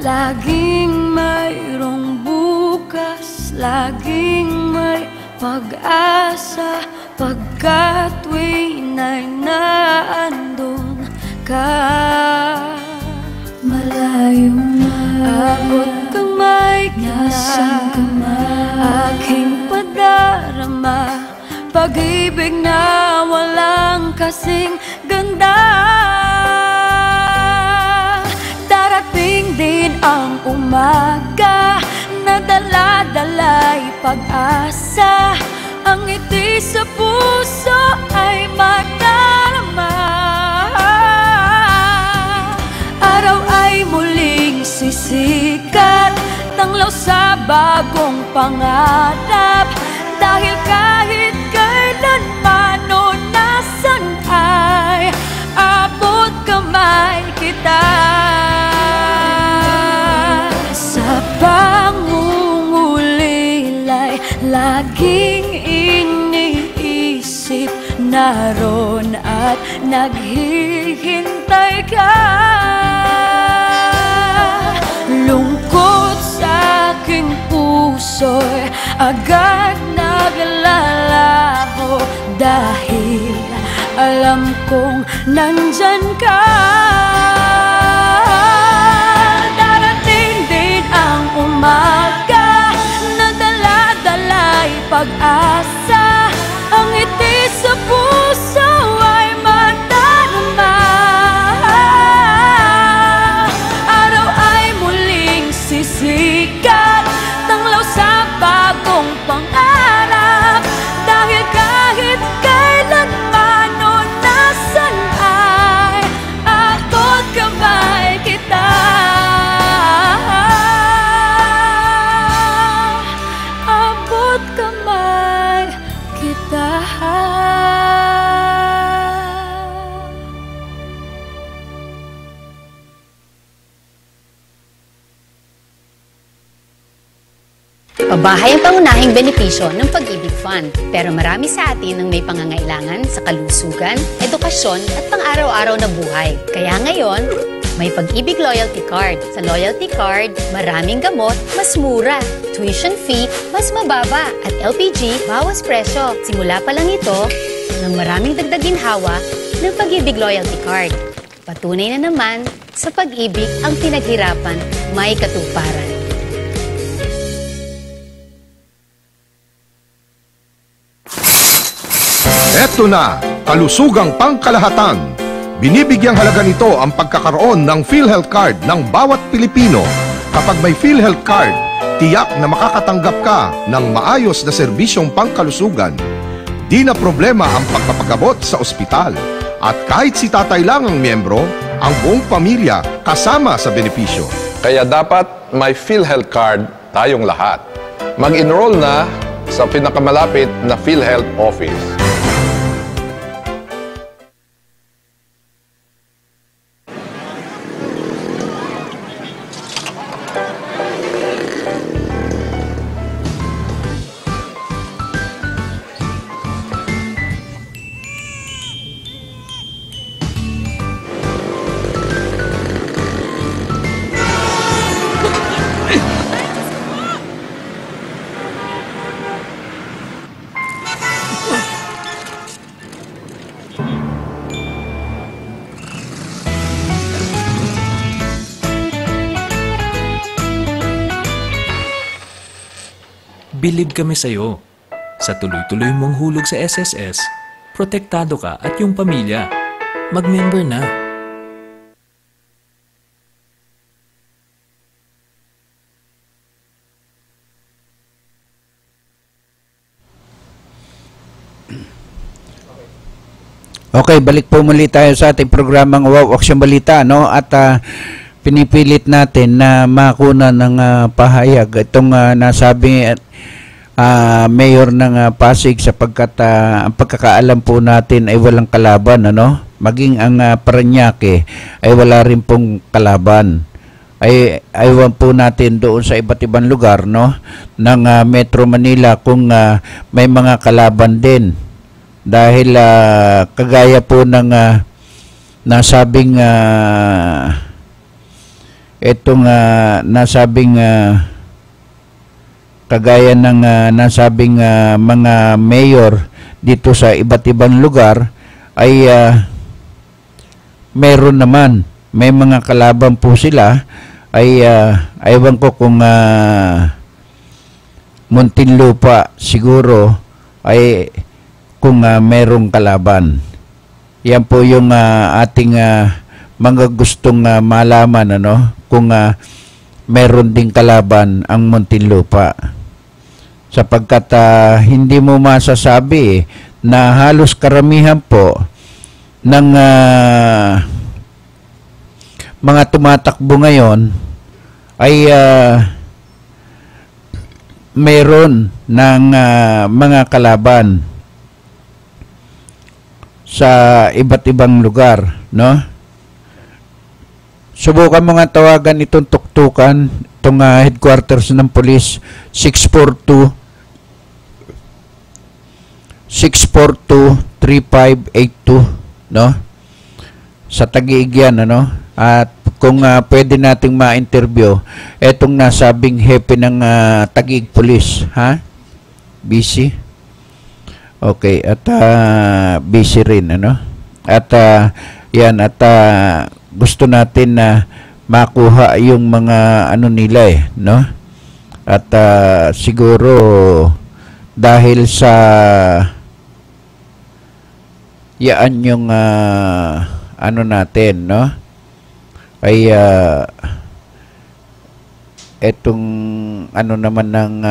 Speaker 3: Laging mayroong bukas, laging may pag-asa, pagkat tuwing ay naandun ka. Malayo na, abot kamay ka na, aking padarama, pag-ibig na walang kasing ganda. Darating din ang umaga na dala-dala'y pag-asa, ang ngiti sa puso ay madarama. Araw ay muling sisikat, tanglaw sa bagong pangarap, dahil kahit kailanman o nasan ay abot kamay kita. Sa pangungulilay, laging iniisip, naroon at naghihintay ka. Lungkot sa aking puso'y agad naglalaho, dahil alam kong nandyan ka. Darating din ang umaga na dala-dala'y pag-asa, ang ngiti sa puso ay madarama. Araw ay muling sisikat, tanglaw
Speaker 4: Pabahay ang pangunahing benepisyo ng Pag-ibig Fund. Pero marami sa atin ang may pangangailangan sa kalusugan, edukasyon at pang-araw-araw na buhay. Kaya ngayon, may Pag-ibig Loyalty Card. Sa Loyalty Card, maraming gamot, mas mura. Tuition fee, mas mababa. At LPG, bawas presyo. Simula pa lang ito, ng maraming dagdag ginhawa ng Pag-ibig Loyalty Card. Patunay na naman, sa pag-ibig ang pinaghirapan, may katuparan.
Speaker 5: Eto na, kalusugang pangkalahatan. Binibigyang halaga nito ang pagkakaroon ng PhilHealth Card ng bawat Pilipino. Kapag may PhilHealth Card, tiyak na makakatanggap ka ng maayos na serbisyong pangkalusugan. Di na problema ang pagpapagabot sa ospital. At kahit si tatay lang ang miyembro, ang buong pamilya kasama sa benepisyo.
Speaker 6: Kaya dapat may PhilHealth Card tayong lahat. Mag-enroll na sa pinakamalapit na PhilHealth office.
Speaker 7: Bilib kami sa'yo. Sa tuloy-tuloy mong hulog sa SSS, protektado ka at yung pamilya. Mag-member na.
Speaker 2: Okay, balik po muli tayo sa ating programang Wow Aksyon Balita, no? At pinipilit natin na makuna ng pahayag itong nasabi mayor ng Pasig sapagkat ang pagkakaalam po natin ay walang kalaban, ano? Maging ang Parañaque ay wala rin pong kalaban. Ay aywan po natin doon sa iba't ibang lugar, no, ng Metro Manila kung may mga kalaban din. Dahil kagaya po ng nasabing kagaya ng nasabing mga mayor dito sa iba't ibang lugar ay meron naman, may mga kalaban po sila. Ay aywan ko kung Muntinlupa siguro ay kung merong kalaban. Yan po yung ating mga gustong malaman, ano, kung meron ding kalaban ang Muntinlupa. Sapagkat hindi mo masasabi na halos karamihan po ng mga tumatakbo ngayon ay meron ng mga kalaban sa iba't ibang lugar, no? Subukan mo nga tawagan itong tuktukan, itong headquarters ng police, 642-3582, no? Sa Taguig yan, ano? At kung pwede nating ma-interview etong nasabing hepe ng Taguig Police, ha? Busy? Okay, at busy rin, ano? At yan, at gusto natin na makuha yung mga ano nila, no? At siguro dahil sa yaan yung ano natin, no? Ay etong ano naman ng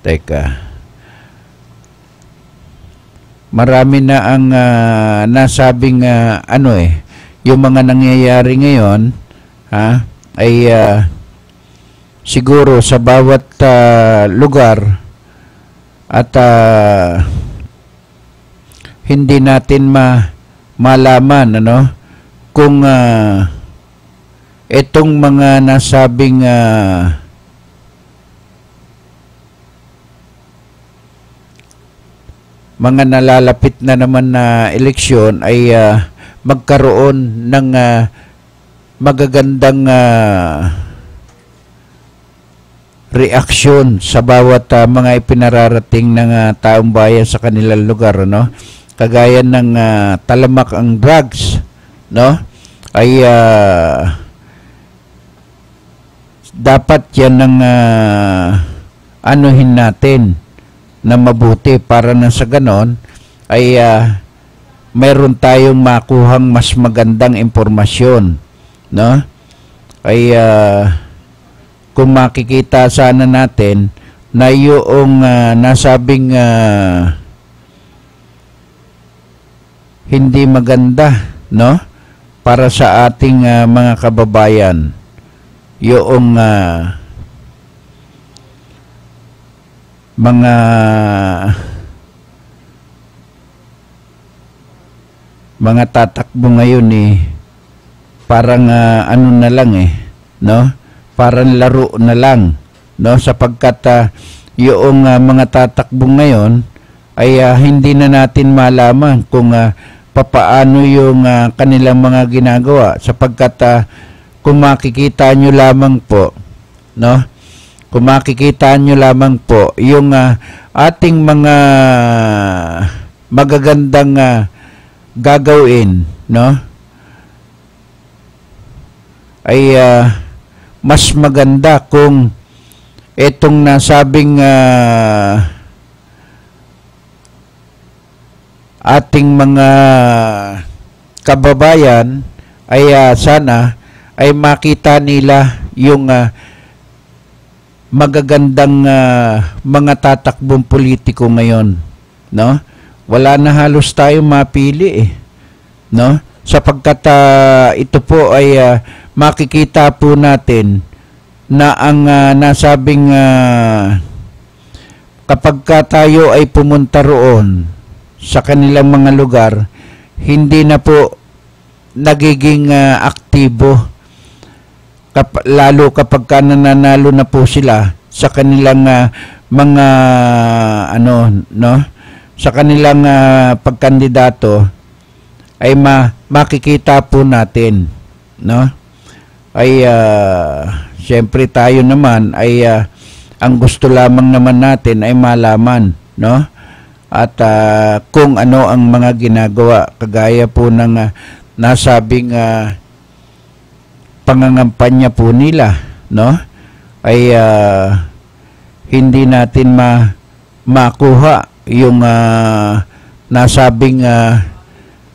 Speaker 2: teka, marami na ang nasabing ano yung mga nangyayari ngayon, ha, ay siguro sa bawat lugar at hindi natin malaman, ano, kung itong mga nasabing mga nalalapit na naman na eleksyon ay magkaroon ng magagandang reaksyon sa bawat mga ipinararating ng taong bayan sa kanilang lugar, no? Kagaya ng talamak ang drugs, no? Ay dapat yan ng anuhin natin na mabuti para na sa ganon ay mayroon tayong makuhang mas magandang impormasyon, no? Ay kung makikita sana natin na yung nasabing hindi maganda, no? Para sa ating mga kababayan, yung mga tatakbo ngayon parang ano na lang no? Parang laro na lang, no? Sapagkat yung mga tatakbo ngayon ay hindi na natin malaman kung papaano yung kanilang mga ginagawa, sapagkat kung makikita nyo lamang po, no? Kung makikita nyo lamang po yung ating mga magagandang gagawin, no? Ay mas maganda kung itong nasabing ating mga kababayan ay sana ay makita nila yung magagandang mga tatakbong politiko ngayon, no? Wala na halos tayong mapili no? Sapagkat ito po ay makikita po natin na ang nasabing kapag tayo ay pumunta roon sa kanilang mga lugar, hindi na po nagiging aktibo, lalo kapag nananalo na po sila sa kanilang mga no, sa kanilang pagkandidato, ay makikita po natin, no? Ay siyempre tayo naman ay ang gusto lamang naman natin ay malaman, no? At kung ano ang mga ginagawa, kagaya po ng nasabing pangangampanya po nila, no? Ay hindi natin makuha yung nasabing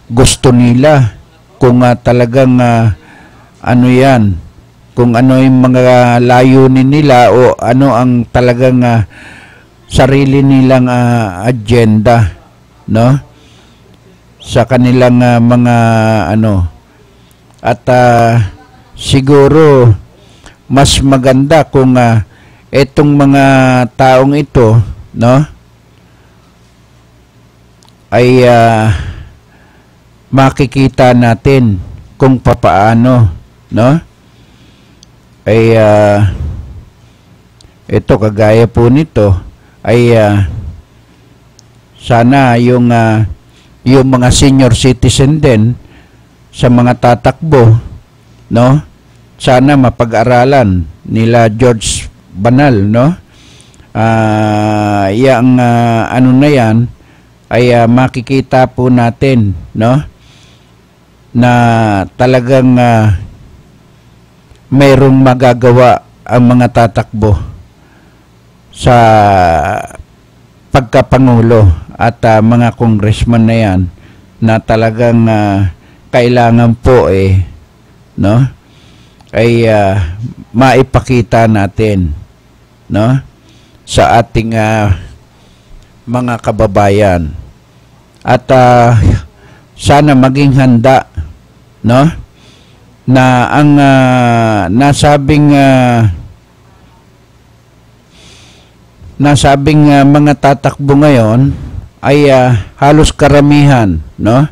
Speaker 2: gusto nila, kung talagang ano yan, kung ano yung mga layunin nila o ano ang talagang sarili nilang agenda, no? Sa kanilang mga at siguro mas maganda kung itong mga taong ito, no, ay makikita natin kung papaano, no? Ay ito kagaya po nito ay sana yung mga senior citizen din sa mga tatakbo, no? Sana mapag-aralan nila George Banal, no? Yang ano na yan ay makikita po natin, no, na talagang mayroong magagawa ang mga tatakbo sa pagkapangulo at mga congressman na yan, na talagang kailangan po no, ay maipakita natin, no, sa ating mga kababayan. At sana maging handa, no, na ang nasabing mga tatakbo ngayon ay halos karamihan, no?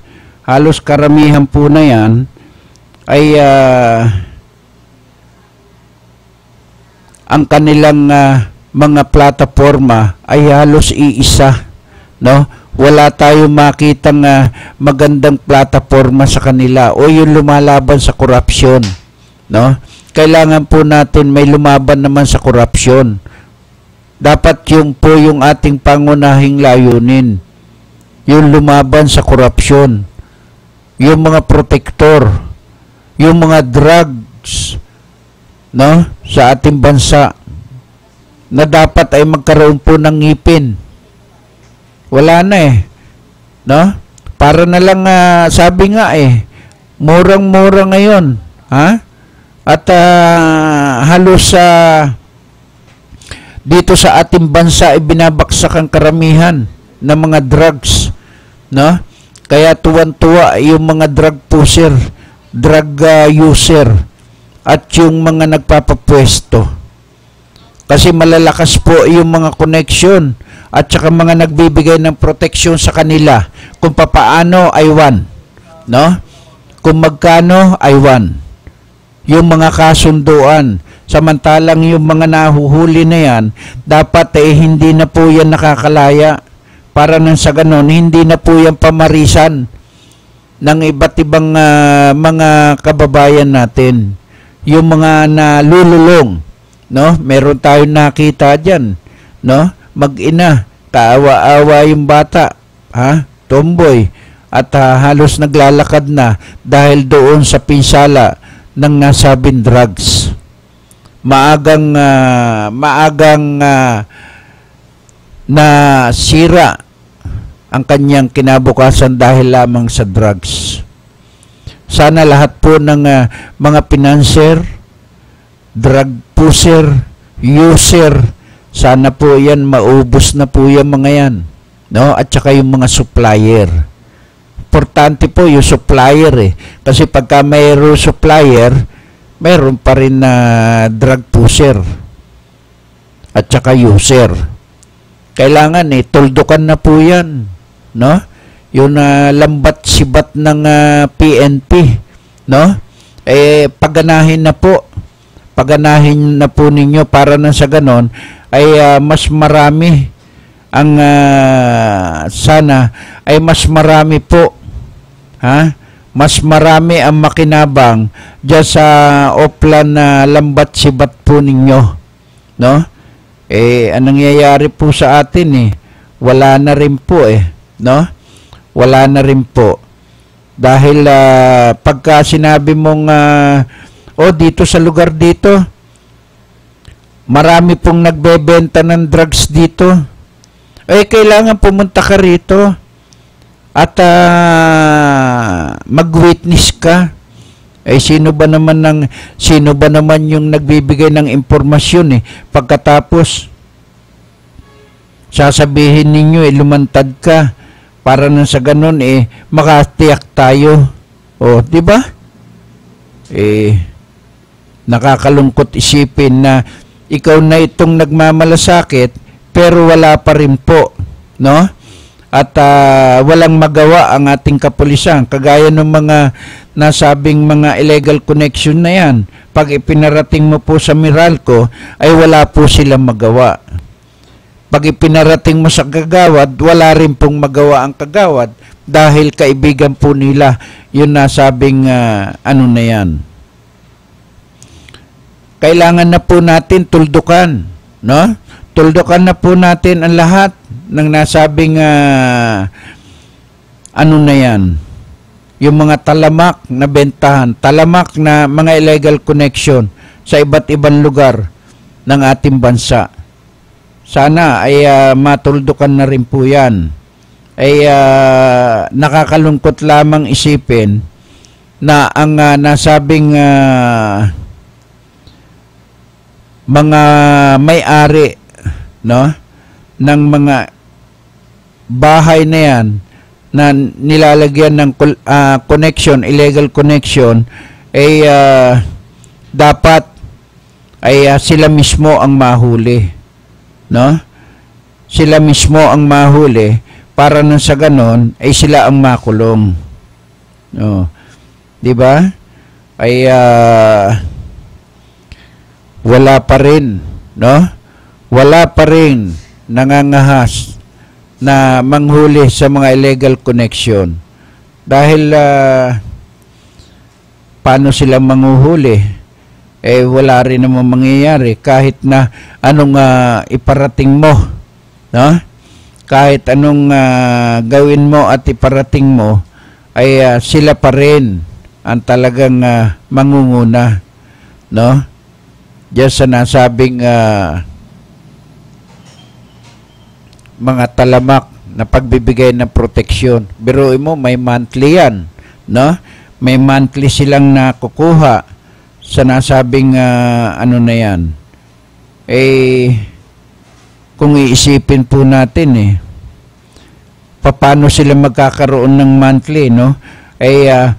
Speaker 2: Halos karamihan po na yan ay ang kanilang mga plataforma ay halos iisa, no? wala tayong makitang magandang plataforma sa kanila o yung lumalaban sa korupsyon, no? Kailangan po natin may lumaban naman sa korupsyon. Dapat yung po yung ating pangunahing layunin, yung lumaban sa korupsyon, yung mga protektor, yung mga drugs, no, sa ating bansa, na dapat ay magkaroon po ng ngipin. Wala na no? Para na lang, sabi nga murang-mura ngayon, ha? At halos dito sa ating bansa ay binabaksak ang karamihan ng mga drugs, no? Kaya tuwan-tuwa yung mga drug pusher, drug user, at yung mga nagpapapwesto. Kasi malalakas po yung mga connection at saka mga nagbibigay ng proteksyon sa kanila kung papaano ay no? Kung magkano ay yung mga kasunduan. Samantalang yung mga nahuhuli na yan, dapat hindi na po yan nakakalaya. Para nang sa ganon, hindi na po yan pamarisan ng iba't ibang mga kababayan natin. Yung mga nalululong, no? Meron tayong nakita dyan, no? Mag-ina, kaawa-awa yung bata, tomboy, at halos naglalakad na dahil doon sa pinsala ng nasabing drugs. Maagang na sira ang kanyang kinabukasan dahil lamang sa drugs. Sana lahat po ng mga financer, drug pusher, user, sana po yan maubos na po yung mga yan, no? At saka yung mga supplier. Importante po yung supplier kasi pagka mayroong supplier, mayroon pa rin na drug pusher at saka user. Kailangan tuldukan na po yan, no? Yung lambat sibat ng PNP, no? Paganahin na po. Paganahin na po ninyo para na sa ganon ay mas marami ang sana ay mas marami po, mas marami ang makinabang dyan sa Oplan na lambat sibat po ninyo, no? Ang nangyayari po sa atin wala na rin po no? Wala na rin po dahil pagka sinabi mong dito sa lugar dito marami pong nagbebenta ng drugs dito, kailangan pumunta ka rito at mag-witness ka. Sino ba naman yung nagbibigay ng impormasyon pagkatapos sasabihin ninyo lumantad ka para nang sa ganun makatiyak tayo. Di ba? Nakakalungkot isipin na ikaw na itong nagmamalasakit pero wala pa rin po, no? At walang magawa ang ating kapulisan kagaya ng mga nasabing mga illegal connection na yan. Pag ipinarating mo po sa Meralco ay wala po silang magawa. Pag ipinarating mo sa kagawad, wala rin pong magawa ang kagawad dahil kaibigan po nila yung nasabing na yan. Kailangan na po natin tuldukan, no? Tuldukan na po natin ang lahat ng nasabing na yan. Yung mga talamak na bentahan, talamak na mga illegal connection sa iba't ibang lugar ng ating bansa. Sana ay matuldukan na rin po yan. Nakakalungkot lamang isipin na ang nasabing mga may-ari, no, ng mga bahay na yan na nilalagyan ng connection, illegal connection, dapat ay sila mismo ang mahuli, no? Sila mismo ang mahuli para nang sa ganon ay sila ang makulong, no? Di ba? Wala pa rin, no? Wala pa rin nangangahas na manghuli sa mga illegal connection. Dahil paano sila manghuhuli? Wala rin naman mangyayari kahit na anong iparating mo, no? Kahit anong gawin mo at iparating mo, ay sila pa rin ang talagang mangunguna, no? Diyan sa nasabing mga talamak na pagbibigay ng proteksyon. Biruin mo, may monthly yan, no? May monthly silang nakukuha sa nasabing ano na yan. Kung iisipin po natin paano sila magkakaroon ng monthly, no?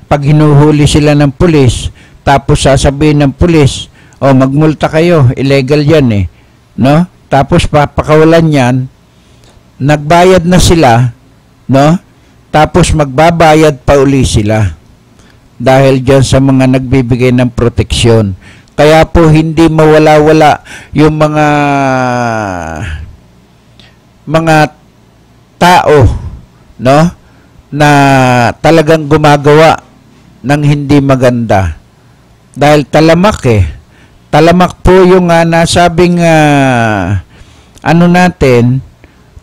Speaker 2: Pag hinuhuli sila ng pulis, tapos sasabihin ng pulis, magmulta kayo, illegal yan no? Tapos papakawalan yan, nagbayad na sila, no? Tapos magbabayad pa uli sila dahil dyan sa mga nagbibigay ng proteksyon. Kaya po hindi mawala-wala yung mga tao, no, na talagang gumagawa ng hindi maganda dahil talamak talamak po yung nasabing ano natin,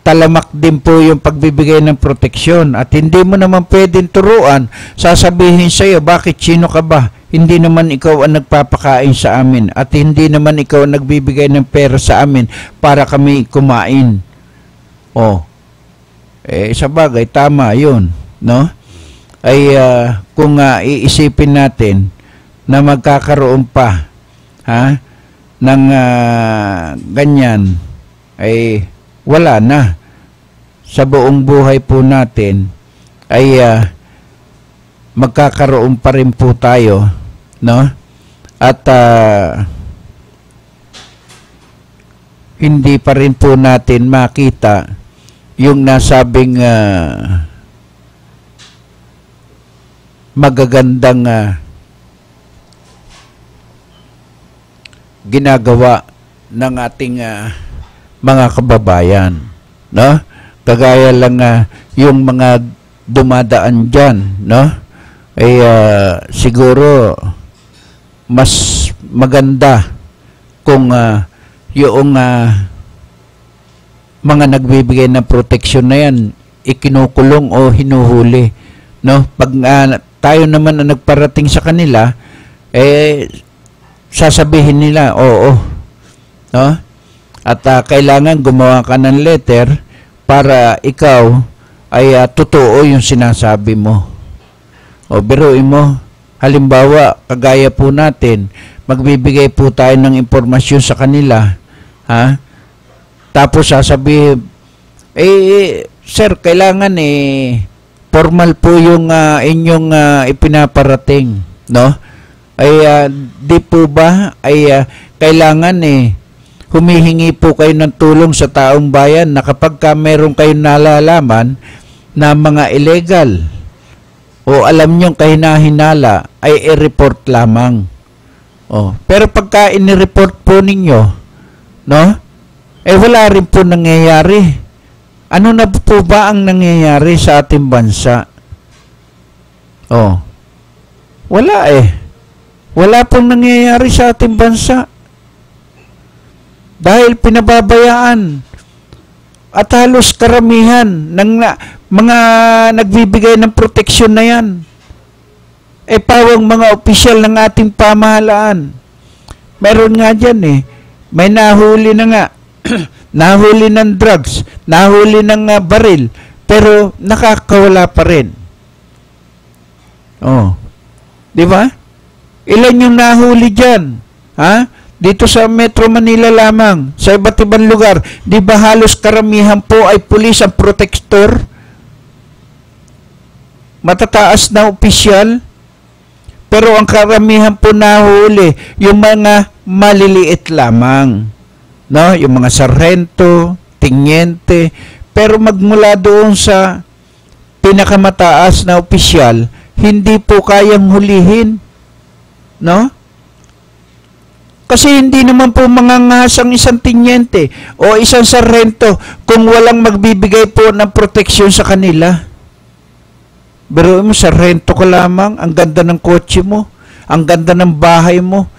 Speaker 2: talamak din po yung pagbibigay ng proteksyon at hindi mo naman pwedeng turuan. Sasabihin sa iyo, bakit sino ka ba? Hindi naman ikaw ang nagpapakain sa amin at hindi naman ikaw ang nagbibigay ng pera sa amin para kami kumain. Sa bagay, tama yun, no? Kung iisipin natin na magkakaroon pa ng ganyan, wala na. Sa buong buhay po natin ay magkakaroon pa rin po tayo, no? At hindi pa rin po natin makita yung nasabing magagandang ginagawa ng ating mga kababayan, no? Kagaya lang yung mga dumadaan dyan, no? Siguro mas maganda kung yung mga nagbibigay ng proteksyon na yan ikinukulong o hinuhuli, no? Pag tayo naman ang nagparating sa kanila, sasabihin nila, oo, no? At kailangan gumawa ka ng letter para ikaw ay totoo yung sinasabi mo. Biruin mo, halimbawa, kagaya po natin, magbibigay po tayo ng impormasyon sa kanila, tapos sasabihin, sir, kailangan formal po yung inyong ipinaparating, no? Di po ba kailangan humihingi po kayo ng tulong sa taong bayan na kapag meron kayong nalalaman na mga illegal o alam nyong kahinahinala ay i-report lamang. Pero pagka in-report po ninyo, no? Wala rin po nangyayari. Ano na po ba ang nangyayari sa ating bansa? Wala Wala pong nangyayari sa ating bansa. Dahil pinababayaan at halos karamihan ng mga nagbibigay ng proteksyon na yan pawang mga opisyal ng ating pamahalaan. Meron nga dyan may nahuli na nga nahuli ng drugs, nahuli ng baril, pero nakakawala pa rin. Di ba? Ilan yung nahuli dyan? Dito sa Metro Manila lamang, sa iba't ibang lugar, di ba halos karamihan po ay pulis ang protector? Matataas na opisyal? Pero ang karamihan po nahuli, yung mga maliliit lamang. No? Yung mga sarhento, tinyente, pero magmula doon sa pinakamataas na opisyal, hindi po kayang hulihin. No? Kasi hindi naman po mangangas ang isang tinyente o isang sarrento kung walang magbibigay po ng proteksyon sa kanila. Pero mo, sarrento ka lamang, ang ganda ng kotse mo, ang ganda ng bahay mo,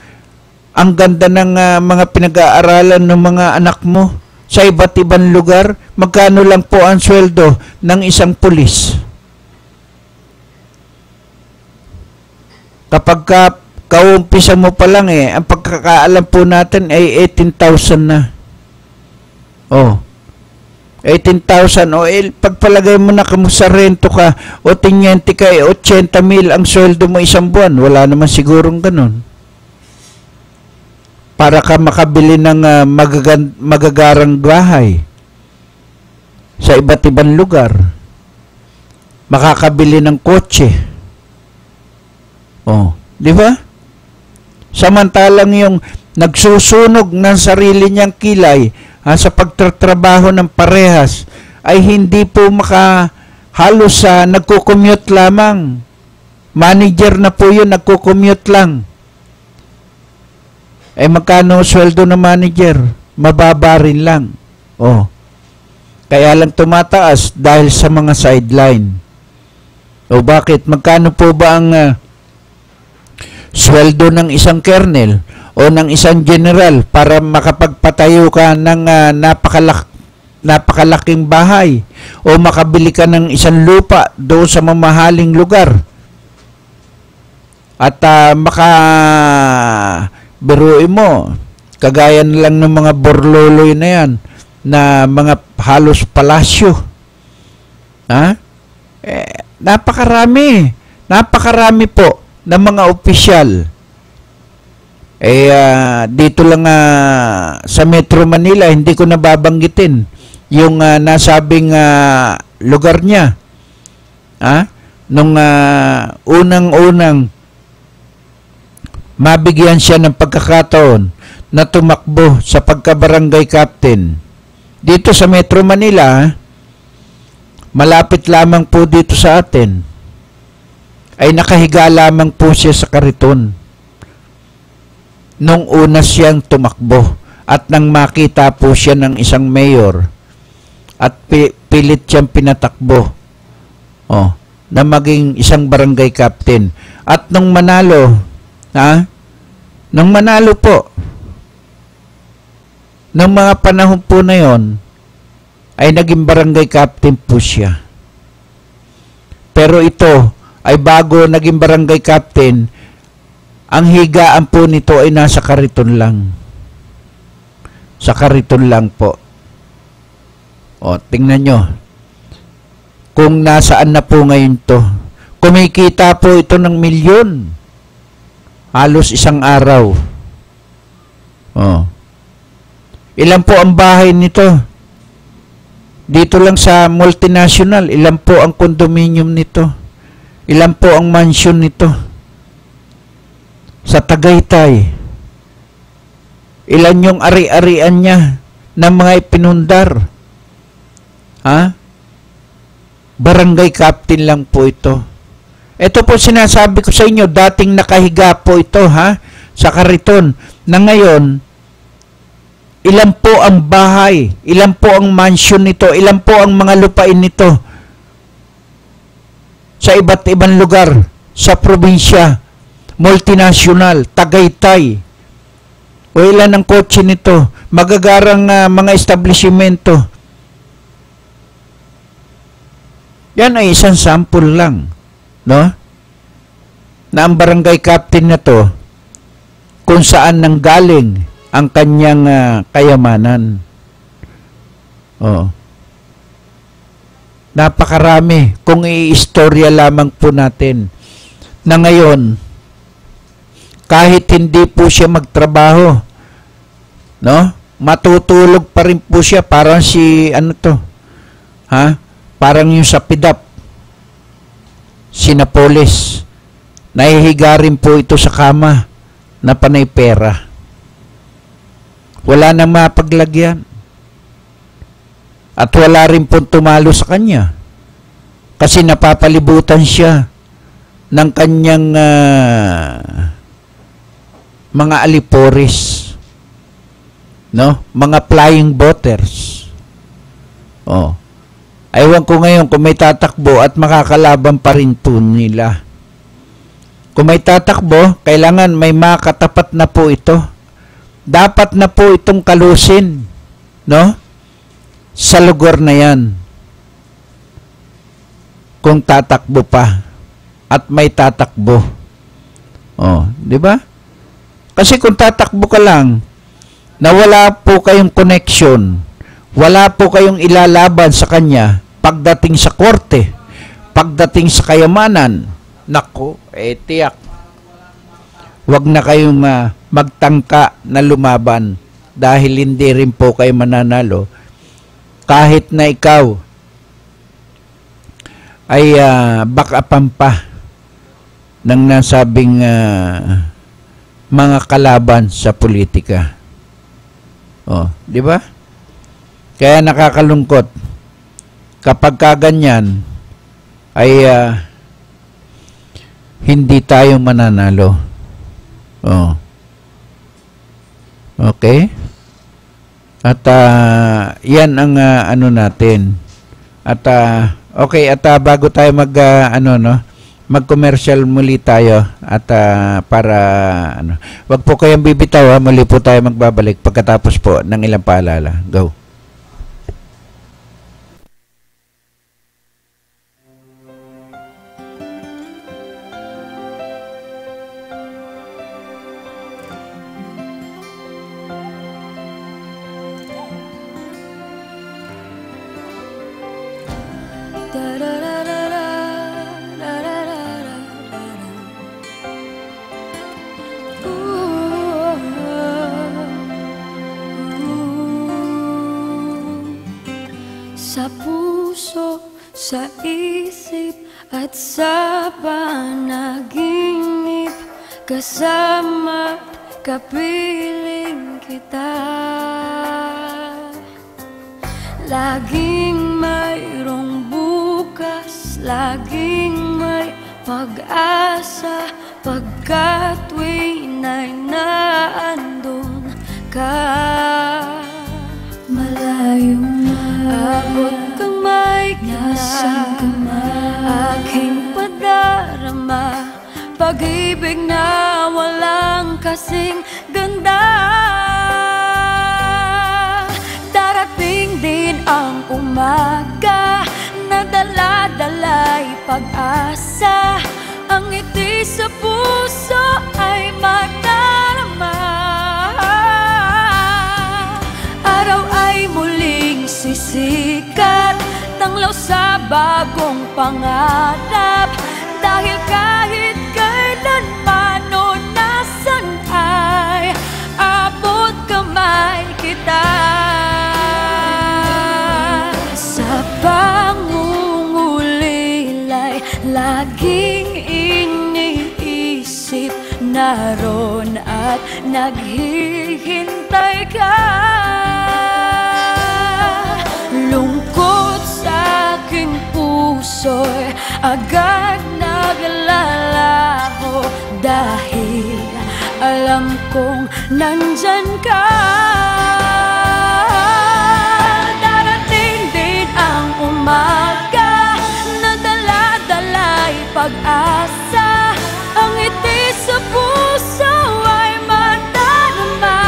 Speaker 2: ang ganda ng mga pinag-aaralan ng mga anak mo sa iba't ibang lugar. Magkano lang po ang sweldo ng isang pulis? Kapag kaumpisa mo pa lang ang pagkakaalam po natin ay 18,000 na. 18,000 pagpalagay mo na kung sa rento ka o tinyente ka 80,000 ang sweldo mo isang buwan. Wala naman sigurong ganun. Para ka makabili ng magagarang bahay sa iba't ibang lugar. Makakabili ng kotse. Di ba? Samantalang yung nagsusunog ng sarili niyang kilay sa pagtatrabaho ng parehas ay hindi po halos nagko-commute lamang. Manager na po yun, nagko-commute lang. Magkano sweldo ng manager? Mababa rin lang. Kaya lang tumataas dahil sa mga sideline. Bakit? Magkano po ba ang sweldo ng isang colonel o ng isang general para makapagpatayo ka ng napakalaking bahay o makabili ka ng isang lupa doon sa mamahaling lugar at biruin mo kagaya na lang ng mga borloloy na yan na mga halos palasyo. Napakarami po ng mga opisyal. Dito lang sa Metro Manila, hindi ko nababanggitin yung nasabing lugar niya. Nung unang-unang mabigyan siya ng pagkakataon na tumakbo sa pagkabarangay captain. Dito sa Metro Manila, malapit lamang po dito sa atin, ay nakahiga lamang po siya sa kariton nung una siyang tumakbo at nang makita po siya ng isang mayor at pilit siyang pinatakbo na maging isang barangay captain. At nung manalo po ng mga panahon po na yon ay naging barangay captain po siya. Pero ito ay bago naging barangay captain, ang higaan po nito ay nasa kariton lang. Sa kariton lang po. Tingnan nyo. Kung nasaan na po ngayon to. Kumikita po ito ng milyon. Halos isang araw. Ilan po ang bahay nito? Dito lang sa multinational, ilan po ang condominium nito? Ilan po ang mansion nito? Sa Tagaytay, ilan yung ari-arian niya ng mga ipinundar? Barangay captain lang po ito. Ito po sinasabi ko sa inyo, dating nakahiga po ito sa kariton. Na ngayon, ilan po ang bahay, ilan po ang mansion nito, ilan po ang mga lupain nito sa iba't ibang lugar, sa probinsya, multinational, Tagaytay. O ilan ang kotse nito, magagarang mga establishmento. Yan ay isang sample lang, no? Na ang barangay captain na to, kung saan nanggaling ang kanyang kayamanan. Napakarami kung i-istorya lamang po natin na ngayon kahit hindi po siya magtrabaho, no? Matutulog pa rin po siya parang parang yung sa PIDAP, Sinapolis. Nahihiga rin po ito sa kama na panay pera. Wala nang mapaglagyan. At wala rin pong tumalo sa kanya. Kasi napapalibutan siya ng kanyang mga aliporis. no? Mga flying voters. Oh. Aywan ko ngayon kung may tatakbo at makakalaban pa rin po nila. Kung may tatakbo, kailangan may makatapat na po ito. Dapat na po itong kalusin, no? Sa lugar na yan. Kung tatakbo pa at may tatakbo. Oh, di ba? Kasi kung tatakbo ka lang na wala po kayong connection, wala po kayong ilalaban sa kanya pagdating sa korte, pagdating sa kayamanan, nako, tiyak. Huwag na kayong magtangka na lumaban dahil hindi rin po kayo mananalo. Kahit na ikaw ay backupan pa ng nasabing mga kalaban sa politika. Oh, di ba? Kaya nakakalungkot kapag kaganyan ay hindi tayo mananalo. Oh. Okay? At yan ang ano natin. At okay, at bago tayo mag-commercial muli tayo at para wag po kayong bibitaw, muli po tayo magbabalik pagkatapos po ng ilang paalala. Go.
Speaker 3: Sa puso, sa isip at sa panaginip, kasama kapiling kita. Laging mayroong bukas, laging may pag-asa, pagkat tuwina'y naandun ka. Malayo abot kamay ka na, aking padarama, pag-ibig na walang kasing ganda. Darating din ang umaga na dala-dala'y pag-asa, ang ngiti sa puso ay madarama. Araw ay muling sisikat, tanglaw sa bagong pangarap, dahil kahit kailanman o nasan ay abot kamay kita. Sa pangungulilay, laging iniisip, naroon at naghihintay ka. Lungkot sa aking puso'y agad naglalaho, dahil alam kong nandyan ka. Darating din ang umaga na dala-dala'y pag-asa, ang ngiti sa puso ay madarama.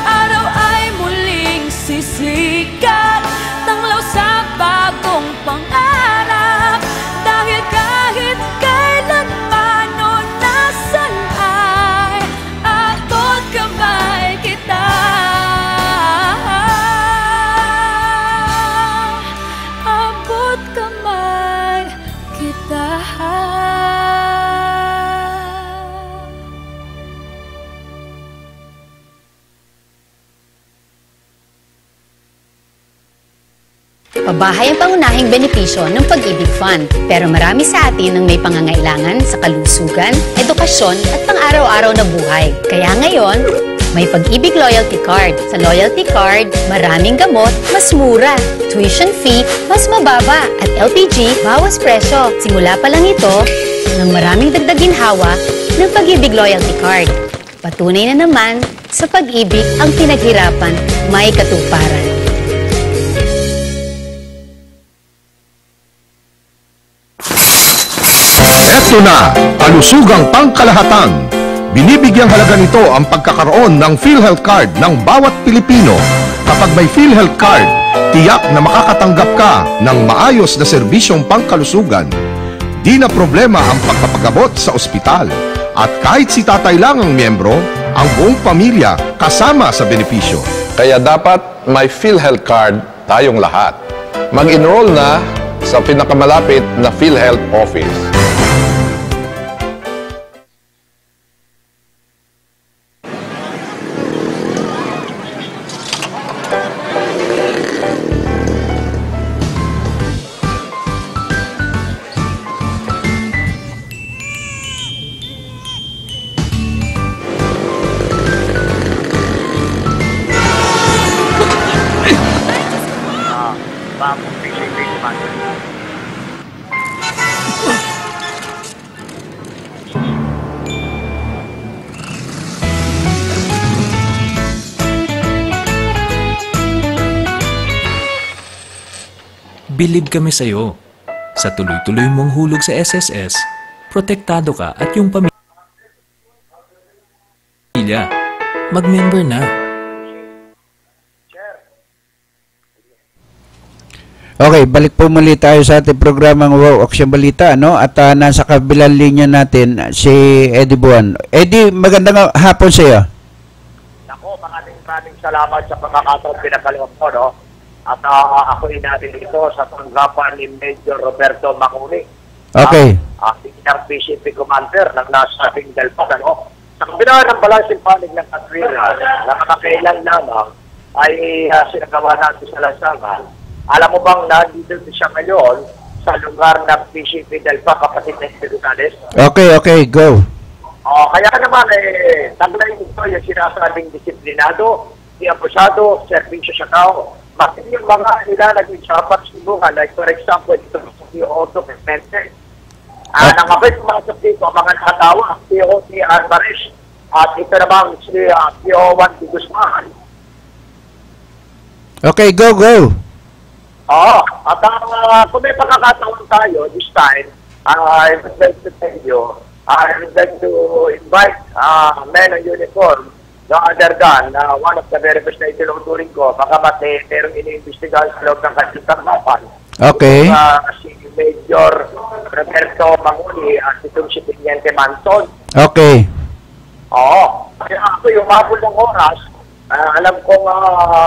Speaker 3: Araw ay muling sisikat, tanglaw sa bagong pangarap, dahil kahit kailanman o nasan ay abot kamay kita. Abot kamay kita.
Speaker 4: Pabahay ang pangunahing benepisyo ng Pag-ibig Fund, pero marami sa atin ang may pangangailangan sa kalusugan, edukasyon at pang-araw-araw na buhay. Kaya ngayon, may Pag-ibig Loyalty Card. Sa Loyalty Card, maraming gamot, mas mura. Tuition fee, mas mababa. At LPG, bawas presyo. Simula pa lang ito ng maraming dagdag ginhawa ng Pag-ibig Loyalty Card. Patunay na naman, sa pag-ibig ang pinaghirapan may katuparan.
Speaker 5: Eto na, kalusugang pangkalahatan. Binibigyang halaga nito ang pagkakaroon ng PhilHealth Card ng bawat Pilipino. Kapag may PhilHealth Card, tiyak na makakatanggap ka ng maayos na serbisyong pangkalusugan. Di na problema ang pagpapagabot sa ospital. At kahit si tatay lang ang miyembro, ang buong pamilya kasama sa benepisyo.
Speaker 6: Kaya dapat may PhilHealth Card tayong lahat. Mag-enroll na sa pinakamalapit na PhilHealth office.
Speaker 7: Bilib kami sa'yo. Sa tuloy-tuloy mong hulog sa SSS, protektado ka at yung pamilya. Mag-member na.
Speaker 2: Okay, balik po muli tayo sa ating programang Wow Action Balita, no? At nasa kabilang linya natin si Eddie Buwan. Eddie, magandang hapon sa iyo.
Speaker 8: Nako, maraming salamat sa pagkakataon pinagkaloob ko, no? At ako natin dito sa tanggapan ni Major Roberto Macuni.
Speaker 2: Okay.
Speaker 8: Senior PCP Commander ng nasabing Dalpan, ano? Sa kabila ng balansing panig ng Katrina na kakailan lamang ay sinagawa natin sa lansangan. Alam mo bang nandito siya ngayon sa lugar ng PCP Dalpan, kapatid ng Gonzales?
Speaker 2: Okay, go.
Speaker 8: Kaya naman, taglay nito yung sinasabing disiplinado, di abusado, servisyo siya tao. Bakit yung mga nilalagay sa pagsubukan, like for example, ito si Otto Pente. Nang ako'y pumasok dito, mga nakatawa, si O.T. Alvarez, at ito naman si P.O.1 Di Guzman.
Speaker 2: Okay, go.
Speaker 8: At kung may pagkakataon tayo this time, I would like to tell you, I would like to invite men on uniform, no other than one of the very best na itinuturing ko, baka merong iniimbestigahan sa loob ng kanyang tanggapan.
Speaker 2: Okay.
Speaker 8: Si Major Roberto Macuni at itong si Teniente Manson.
Speaker 2: Okay.
Speaker 8: Kaya ako yung mabul ng oras, alam kong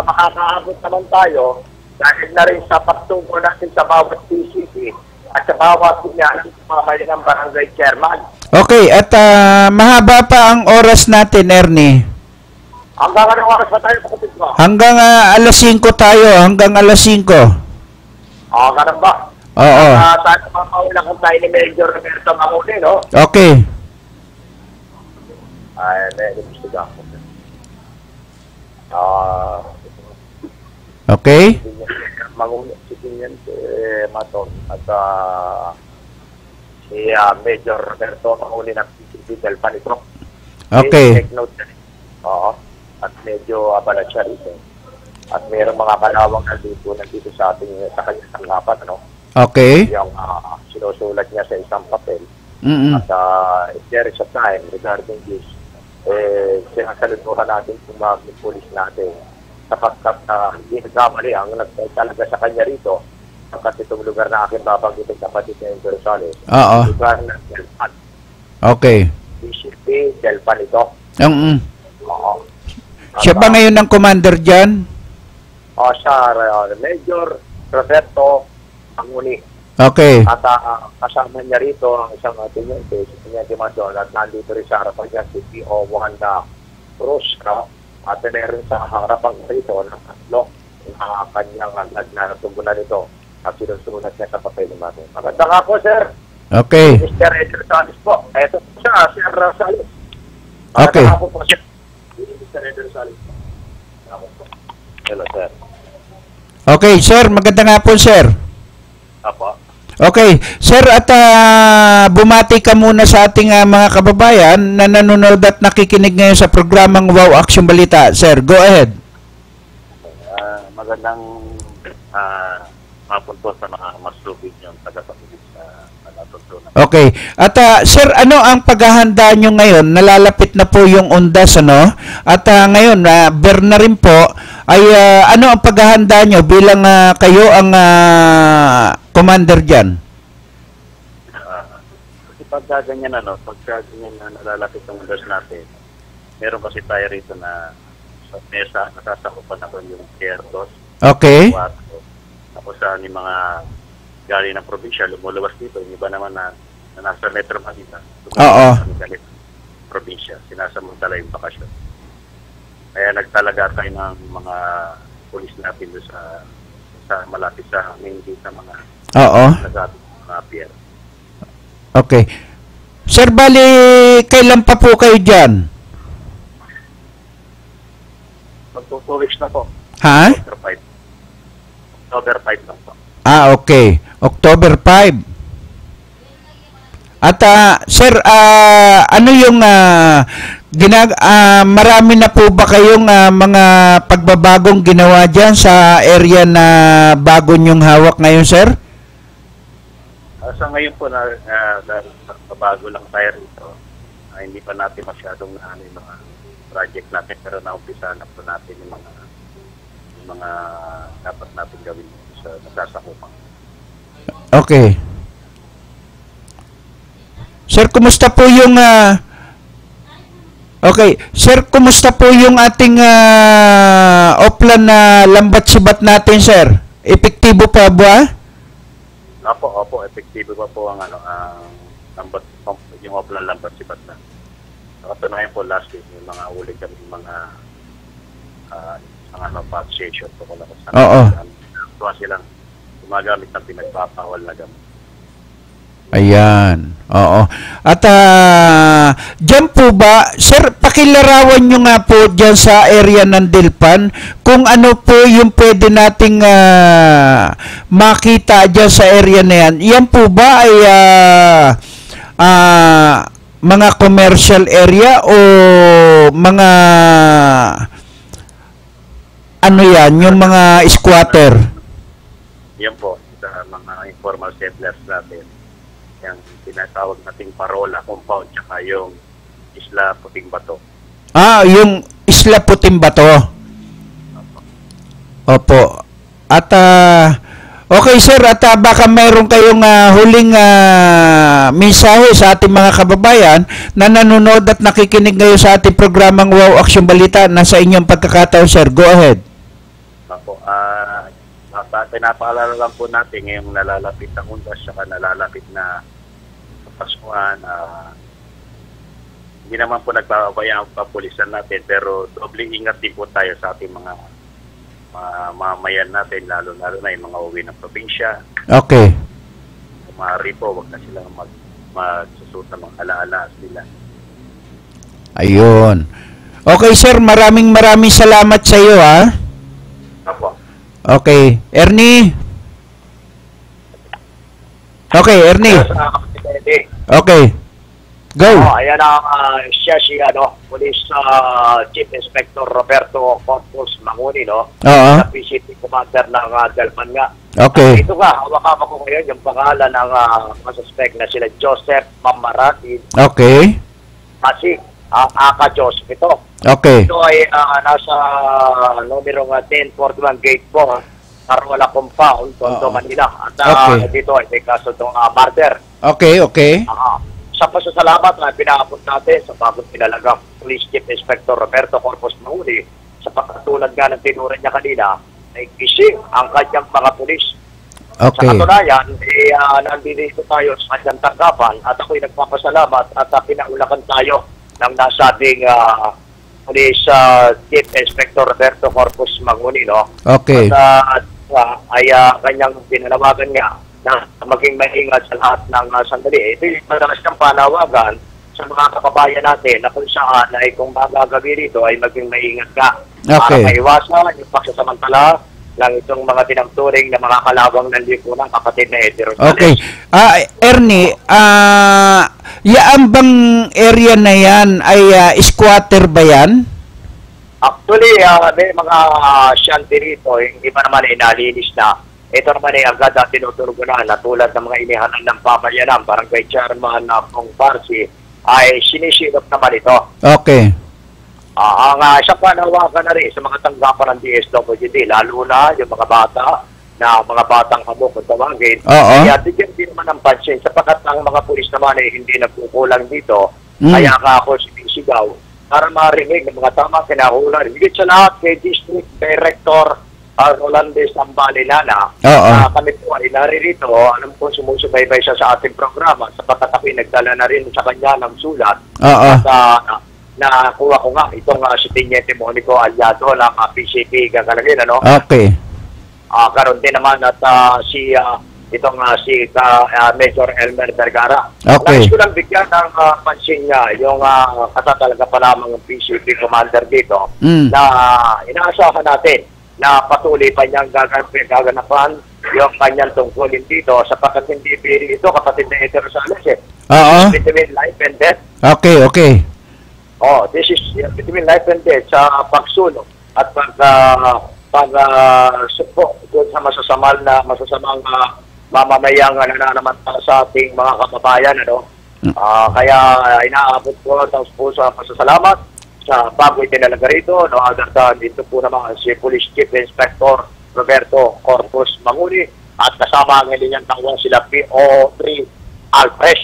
Speaker 8: makakaabot naman tayo dahil na rin sa pagtungkol natin sa bawat PCP at sa bawat pinyanan sa mga ng barangay chairman.
Speaker 2: Okay, at mahaba pa ang oras natin, Ernie.
Speaker 8: Hanggang anong oras pa tayo, kapatid mo?
Speaker 2: Hanggang alas 5 tayo, hanggang alas 5.
Speaker 8: Ganun ba?
Speaker 2: Oo.
Speaker 8: Sana mapaulang tayo ni Major Roberto Macuni, no?
Speaker 2: Okay.
Speaker 8: May gusto ako.
Speaker 2: Okay.
Speaker 8: Macuni, si Teniente Maton at si Major Roberto Macuni ng PCP Dalpan ito.
Speaker 2: Okay.
Speaker 8: Take note na rin. At medyo abala siya rito. At mayroong mga kalawang nandito sa ating sa kanyang tanggapan, ano?
Speaker 2: Okay.
Speaker 8: Yung sinusulat niya sa isang papel.
Speaker 2: Mm-mm.
Speaker 8: At if there is a time regarding this, sinasalutuhan natin yung mga pulis natin sapagkat hindi nagkamali ang nagtalaga sa kanya rito sapagkat itong lugar na aking babanggitin kapatid na yung Gonzales.
Speaker 2: Oo.
Speaker 8: Lugar ng Delpan.
Speaker 2: Okay.
Speaker 8: PCP Delpan ito. Oo.
Speaker 2: Siya ba ngayon ang commander dyan?
Speaker 8: Siya, Major Roberto Macuni.
Speaker 2: Okay.
Speaker 8: At kasama niya rito ang isang teniente, si Teniente Mandon, at nandito rin sa harapan niya si P.O.1 Cruz, no? At meron sa harapan rito ng tatlo na kanyang nagnatumbunan nito at sinusulat niya sa papel natin. Maganda nga po, sir.
Speaker 2: Okay.
Speaker 8: Mr. Edgar Salis po. Ito po siya, Sir Salis.
Speaker 2: Okay.
Speaker 8: Maganda nga po, sir. Mr. Edgar Salis. Hello, sir.
Speaker 2: Okay, sir. Maganda nga po, sir.
Speaker 8: Apo.
Speaker 2: Okay. Sir, at bumati ka muna sa ating mga kababayan na nanonood at nakikinig ngayon sa programang Wow Action Balita. Sir, go ahead.
Speaker 9: Magandang hapon po sa mga masubig yung taga-pagiging sa natutunan.
Speaker 2: Okay. At sir, ano ang paghahanda nyo ngayon? Nalalapit na po yung undas, ano? At ngayon, ber na rin po, ay ano ang paghahanda nyo bilang kayo ang commander dyan?
Speaker 9: Kasi pagka ganyan, pagka ganyan na nalalapit ang undas natin, meron kasi tayo rito na sa mesa, nasasakupan ako yung kerdos.
Speaker 2: Okay.
Speaker 9: Tapos yung mga galing ng probinsya, lumulabas dito. Yung iba naman na nasa Metro Manila.
Speaker 2: Oo.
Speaker 9: Galing probinsya, sinasamantala yung bakasyon. Kaya nagtalaga tayo ng mga pulis natin doon sa malapit sa main gate ng mga mga pier.
Speaker 2: Okay. Sir, bali, kailan pa po kayo dyan?
Speaker 9: Mag-2 weeks na po.
Speaker 2: Ha?
Speaker 9: October 5 lang po.
Speaker 2: Okay. October 5. At sir, ano yung marami na po ba kayong mga pagbabagong ginawa dyan sa area na bago nyong hawak ngayon, sir?
Speaker 9: Sa ngayon po na bago lang tayo rito, hindi pa natin masyadong yung mga project natin, pero naumpisa na po natin yung mga dapat natin gawin sa nasasakupan.
Speaker 2: Okay. Sir, kumusta po yung okay, sir, kumusta po yung ating offline na lambat-sibat natin, sir? Epektibo pa ba?
Speaker 9: Opo, epektibo pa po ang lambat, yung offline lambat-sibat na. Nakatunayan po last week yung mga ulit kami mga pack-station po kung saan.
Speaker 2: Oo.
Speaker 9: Tuwa silang gumagamit ng pinagpapawal na gamit.
Speaker 2: Ayan. Oo. At dyan po ba, sir, pakilarawan nyo nga po dyan sa area ng Dilpan kung ano po yung pwede nating makita dyan sa area na yan. Yan po ba ay mga commercial area o mga ano yan, yung mga squatter?
Speaker 9: Yan po, sa mga informal settlers natin. Yung tinatawag nating Parola Compound tsaka yung Isla Puting Bato.
Speaker 2: Yung Isla Puting Bato. Opo. At okay, sir, at baka mayroon kayong huling mensahe sa ating mga kababayan na nanonood at nakikinig ngayon sa ating programang Wow Action Balita. Nasa inyong pagkakataon, sir. Go ahead.
Speaker 9: Opo. Pinapaalala lang po natin ngayong nalalapit ang undas saka nalalapit na Pasuan. Hindi naman po nagbabayang ang kapulisan natin, pero doble ingat din po tayo sa ating mga mamayan natin, lalo na yung mga uwi ng probinsya.
Speaker 2: Okay.
Speaker 9: Kung maaari po, huwag na silang magsusuot ng mga alaala nila.
Speaker 2: Ayun. Okay, sir, maraming salamat sa iyo, ha?
Speaker 9: Opo.
Speaker 2: Okay. Ernie? Okay, Ernie. Okay. Go.
Speaker 8: Ayan ang siya si Police Chief Inspector Roberto Corpus Manguni, sa PCP Commander ng Delpan nga.
Speaker 2: Okay.
Speaker 8: Ito nga, hawak ko ngayon yung pangalan ng mga suspect na sila Joseph Mamaratin.
Speaker 2: Okay.
Speaker 8: Kasi Aka Joseph ito.
Speaker 2: Okay.
Speaker 8: Ito ay nasa numero 1041 Gate 4, Parola Compound, Tondo, Manila. At dito ay may kaso itong murder.
Speaker 2: Okay.
Speaker 8: Sa pasasalamat na pinaabot natin sa bagong pinalagang Police Chief Inspector Roberto Corpus Manguni sa pagkatulad nga ng tinuran niya kanina ay gising ang kanyang mga pulis.
Speaker 2: Okay.
Speaker 8: Sa katunayan, nandito tayo sa kanyang tanggapan at ako'y nagpapasalamat at pinaulakan tayo ng nasabing Police Chief Inspector Roberto Corpus Manguni,
Speaker 2: Okay.
Speaker 8: At ay kanyang pinanawagan nga na maging maingat sa lahat ng sandali. Ito yung madalas ng panawagan sa mga kababayan natin na kung saan ay kung magagabi rito ay maging maingat ka.
Speaker 2: Okay.
Speaker 8: Para maiwasan yung pagsasamantala ng itong mga tinangturing na mga kalawang ng lipunan, kapatid na Eddie Rosales.
Speaker 2: Okay. Ernie, yaan bang area na yan ay squatter ba yan?
Speaker 8: Actually, may mga shanty rito, yung iba naman ay nalinis na. Ito naman ay agad tinuturugan na tulad ng mga inihanan ng pamayanan, barangay chairman na Pong Parsi, ay sinisilop naman ito.
Speaker 2: Okay.
Speaker 8: Ang siya panawagan na rin sa mga tanggapan ng DSWD, lalo na yung mga bata, na mga batang habok kung tawagin. Kaya bigyan din naman ng pansin, sapagat ang mga pulis naman ay hindi nagkukulang dito, kaya ako sinisigaw para marinig ng mga tama kinahulan. Higit sa lahat kay District Director Rolandes Ambalilana, kami po ay naririto, alam ko sumusubaybay siya sa ating programa, sapagat ako nagdala na rin sa kanya ng sulat. At nakuha ko nga itong si Teniente Monico Aliado ng PCP Gagalagin, ano?
Speaker 2: Okay.
Speaker 8: Karoon din naman at si Major Elmer Vergara.
Speaker 2: Okay.
Speaker 8: Nais ko lang bigyan ng pansin niya yung katatalaga pa lamang ng PCP commander dito na inaasahan natin na patuloy pa niyang gaganapan yung kanyang tungkulin dito sapagkat hindi pili ito, kapatid na Eddie Rosales. Between life and death.
Speaker 2: Okay.
Speaker 8: This is between life and death sa pagsulong at pag-supo doon sa masasamang mamamayang nananamantala sa ating mga kababayan. Kaya inaabot ko ang puso ang pasasalamat sa bago itinalaga rito. Other than dito po naman si Police Chief Inspector Roberto Corpus Manguni at kasama ang inyong tawang sila P.O.3 Alfres.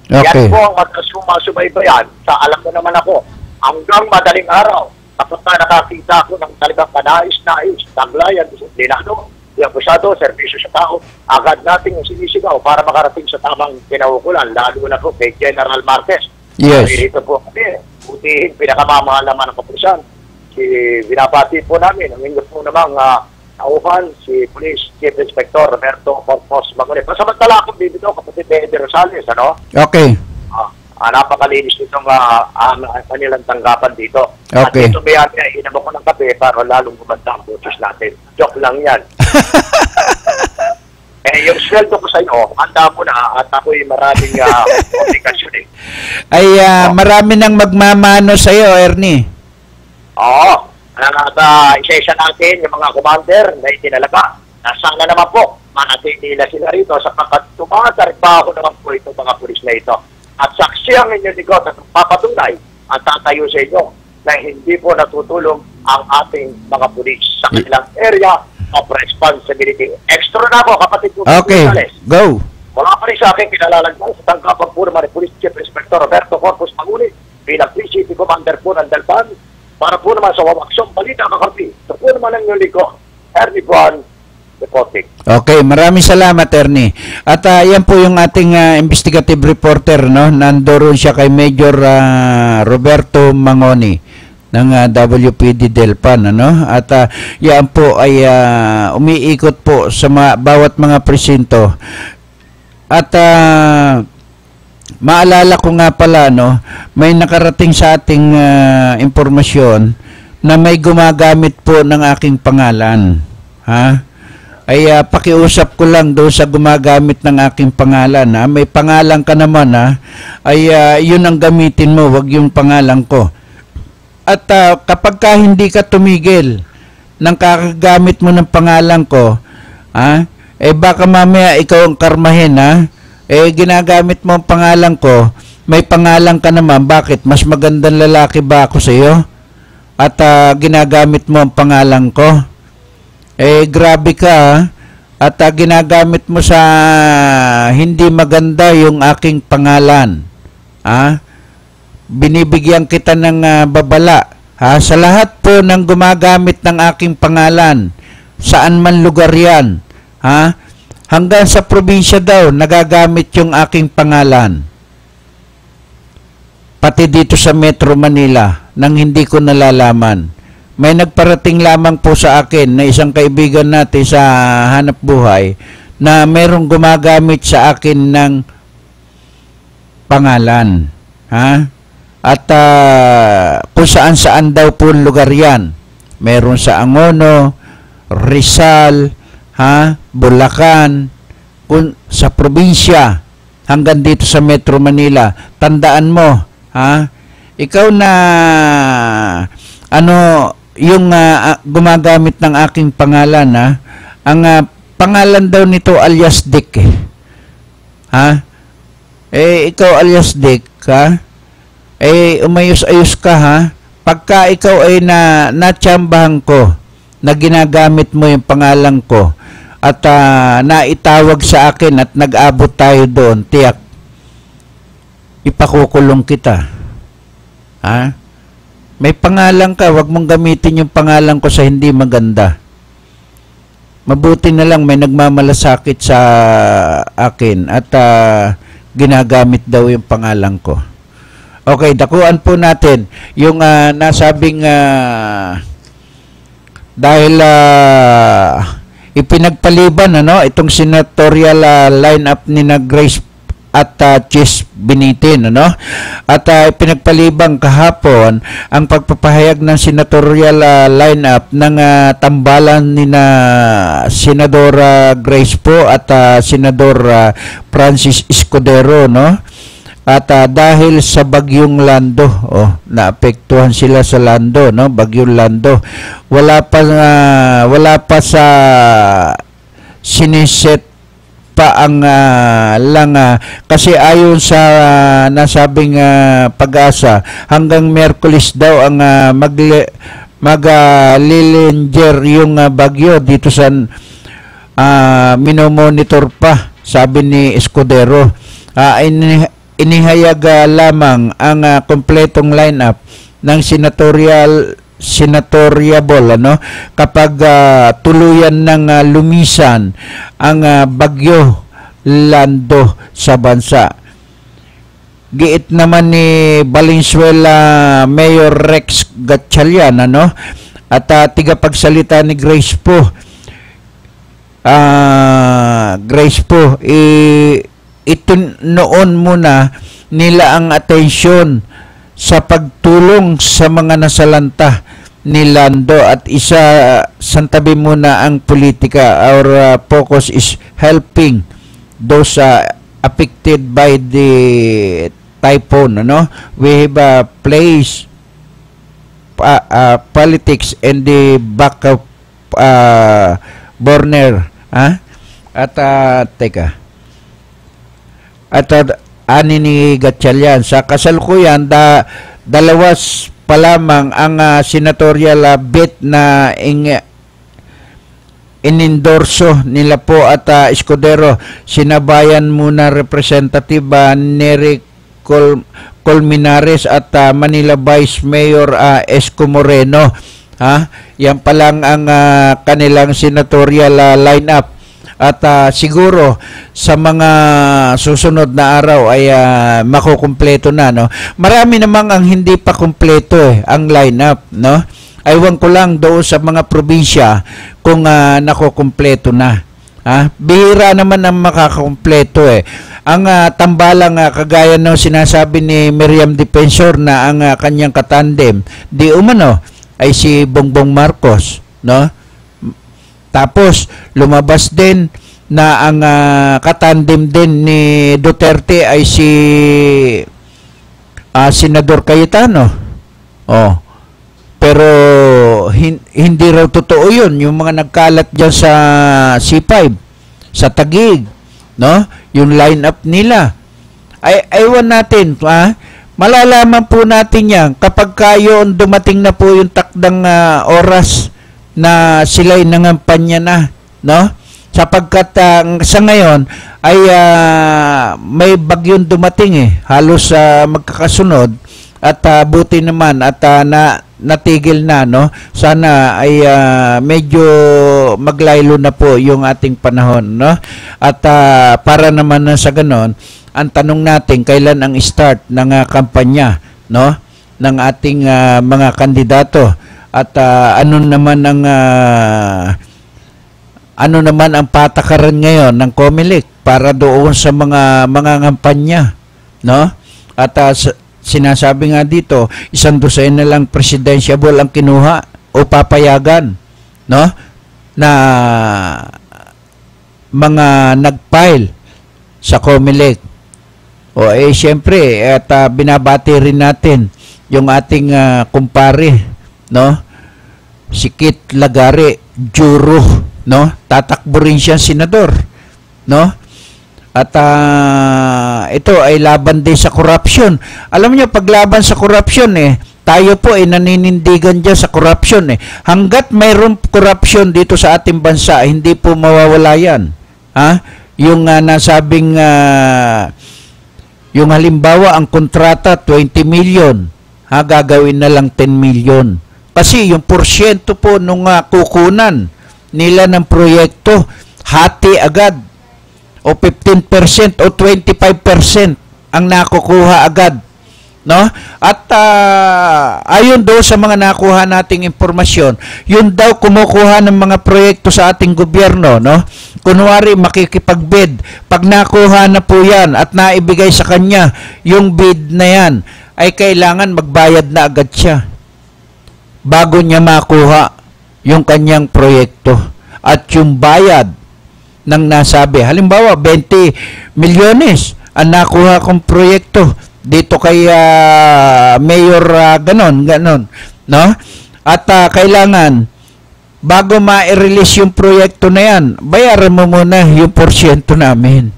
Speaker 8: Yan po ang magkasubaybayan sa alam ko naman ako hanggang madaling araw kapag nakakita ko ng talagang kanais-nais, taglayan, disiplinado, yung pusado, servisyo sa tao, agad nating sinisigaw para makarating sa tamang kinaukulan, lalo na po kay General Marquez.
Speaker 2: Yes.
Speaker 8: Dito po kami, butihin, pinakamamahal naman ng kapulisan. Binabati po namin, ang inyo po namang auhan, si Police Chief Inspector Roberto Corpus Manguni. Pasamantala akong dito, kapatid na Eddie Rosales,
Speaker 2: Okay.
Speaker 8: Napakalinis nitong kanilang tanggapan dito.
Speaker 2: Okay.
Speaker 8: At dito bayan niya, inabok ko ng kape para lalong gumanda ang boses natin. Joke lang yan. Yung sweldo ko sa inyo, handa mo na at ako'y maraming obligasyon
Speaker 2: marami nang magmamano sa iyo, Ernie.
Speaker 8: Isa-isa natin yung mga commander na itinalaga. Sana naman po, manatili na sila rito sapagkat tumatarbaho naman po itong mga pulis na ito. At saksi ang inyong likod at papatunay at tatayo sa inyo na hindi po natutulong ang ating mga pulis sa kanilang area of responsibility. Extra na po, kapatid ko.
Speaker 2: Okay, go.
Speaker 8: Wala pa rin sa akin kilalalagyan sa tanggapan po naman ni Police Chief Inspector Roberto Corpus Manguni bilang PCP Commander po ng Dalpan para po naman sa wawaksyong balita kakampi. Ito po naman ang inyong likod. Ernie Juan, reporting. Okay,
Speaker 2: maraming salamat, Ernie. At yan po yung ating investigative reporter, no? Nandoon siya kay Major Roberto Mangoni ng WPD Delpan, ano? At yan po ay umiikot po sa bawat mga presinto. At maalala ko nga pala, no, may nakarating sa ating impormasyon na may gumagamit po ng aking pangalan. Ay pakiusap ko lang doon sa gumagamit ng aking pangalan. May pangalan ka naman, ay yun ang gamitin mo, wag yung pangalan ko. At kapag ka hindi ka tumigil ng kakagamit mo ng pangalan ko, baka mamaya ikaw ang karmahin, ginagamit mo ang pangalan ko, may pangalan ka naman, bakit? Mas magandang lalaki ba ako sa iyo? At ginagamit mo ang pangalan ko? Grabe ka, at ginagamit mo sa hindi maganda yung aking pangalan. Binibigyan kita ng babala. Sa lahat po ng gumagamit ng aking pangalan, saan man lugar yan, hanggang sa probinsya daw, nagagamit yung aking pangalan. Pati dito sa Metro Manila, nang hindi ko nalalaman. May nagparating lamang po sa akin na isang kaibigan natin sa hanap buhay na merong gumagamit sa akin ng pangalan. At kung saan-saan daw po lugar yan. Meron sa Angono, Rizal, Bulacan, sa probinsya hanggang dito sa Metro Manila. Tandaan mo, ikaw na yung gumagamit ng aking pangalan, ang pangalan daw nito alias Dick, ikaw alias Dick, umayos-ayos ka, pagka ikaw ay natsambahan ko na ginagamit mo yung pangalan ko at naitawag sa akin at nag-abot tayo doon, tiyak ipakukulong kita. May pangalan ka, wag mong gamitin yung pangalan ko sa hindi maganda. Mabuti na lang may nagmamalasakit sa akin at ginagamit daw yung pangalan ko. Okay, dakuan po natin yung nasabing dahil ipinagpaliban itong senatorial lineup ni Grace at Chis Binitin, at pinagpalibang kahapon ang pagpapahayag ng senatorial lineup ng tambalan ni Senadora Grace po at Senador Francis Escudero, at dahil sa bagyong Lando, naapektuhan sila sa Lando, bagyong Lando, wala pa sa siniset pa ang kasi ayon sa nasabing Pag-asa, hanggang Miyerkules daw ang maglilinger yung bagyo dito sa minomonitor pa, sabi ni Escudero. Inihayag lamang ang kompletong lineup ng senatoriable kapag tuluyan ng lumisan ang bagyo Lando sa bansa. Giit naman ni Valenzuela Mayor Rex Gatchalian at tigapagsalita ni Grace po, ito noon muna nila ang atensyon sa pagtulong sa mga nasalanta ni Lando at santabi muna ang politika. Our focus is helping those affected by the typhoon. We have placed politics and the back of burner. Ani ni Gatchalian, sa kasalukuyan dalawas pa lamang ang senatorial bid na inendorso nila po at Escudero. Sinabayan muna Representative Nery Colmenares at Manila Vice Mayor Esco Moreno. Yan pa lang ang kanilang senatorial lineup. At siguro sa mga susunod na araw ay makukumpleto na. Marami namang ang hindi pa kumpleto ang lineup. Aywan ko lang doon sa mga probinsya kung nakukumpleto na. Bihira naman ang makakakumpleto. Ang tambalang kagaya ng sinasabi ni Miriam Defensor na ang kanyang katandem di umano ay si Bongbong Marcos. Tapos lumabas din na ang katandem din ni Duterte ay si Senador Cayetano. Pero hindi raw totoo yun. Yung mga nagkalat dyan sa C5, sa Taguig, yung lineup nila. Aywan natin, malalaman po natin yan kapag kayo dumating na po yung takdang oras na sila'y nangampanya na, sapagkat sa ngayon ay may bagyong dumating halos magkakasunod at buti naman at natigil na, sana ay medyo maglaylo na po yung ating panahon, at para naman sa ganon, ang tanong natin kailan ang start ng kampanya ng ating mga kandidato. At ano naman ang patakaran ngayon ng COMELEC para doon sa mga kampanya, At sinasabi nga dito, 1 dosena lang presidentiable ang kinuha o papayagan, na mga nag-file sa COMELEC. O syempre at binabati rin natin yung ating kumpare, no? Si Kit Lagare, Juro, no? Tatakbo rin siya senador, no? At ito ay laban din sa corruption. Alam niyo, paglaban sa corruption tayo po ay naninindigan dyan sa corruption Hanggat mayroong corruption dito sa ating bansa, hindi po mawawala yan. Yung nasabing yung halimbawa ang kontrata 20 million, gagawin na lang 10 million. Kasi yung porsyento po nung kukunan nila ng proyekto, hati agad. O 15% o 25% ang nakukuha agad, no? At ayon daw sa mga nakuha nating impormasyon, yun daw kumukuha ng mga proyekto sa ating gobyerno, no? Kunwari makikipagbid, pag nakuha na po yan at naibigay sa kanya yung bid na yan, ay kailangan magbayad na agad siya bago niya makuha yung kanyang proyekto. At yung bayad ng nasabi, halimbawa 20 milyones ang nakuha kong proyekto dito kay Mayor ganon, no? At kailangan bago ma-release yung proyekto na yan, bayaran mo muna yung porsyento namin.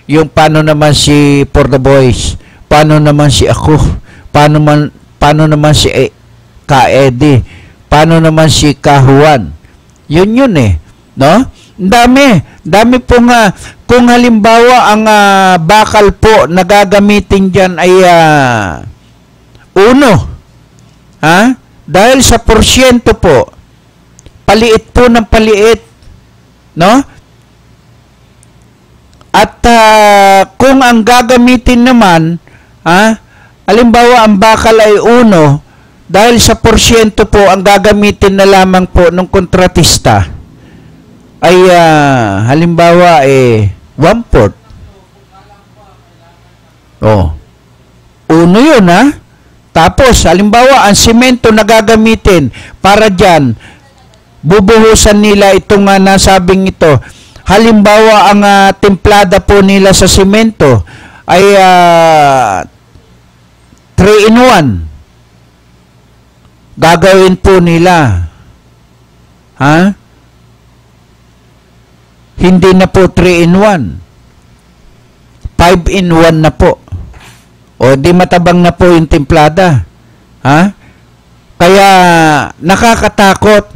Speaker 2: Yung paano naman si For the Boys, paano naman si ako, paano naman si Ka-Eddie, paano naman si Kahuan. Yun no? Dami po nga. Kung halimbawa ang bakal po na gagamitin dyan ay 1, dahil sa porsyento po, paliit po ng paliit, no? At kung ang gagamitin naman, halimbawa ang bakal ay 1, dahil sa porsyento po, ang gagamitin na lamang po ng kontratista ay halimbawa 1/4. 1 yun Tapos halimbawa ang semento na gagamitin para dyan, bubuhusan nila itong nasabing ito. Halimbawa ang templada po nila sa semento ay 3-in-1. Gagawin po nila. Hindi na po 3-in-1. 5-in-1 na po. O di matabang na po yung templada. Kaya nakakatakot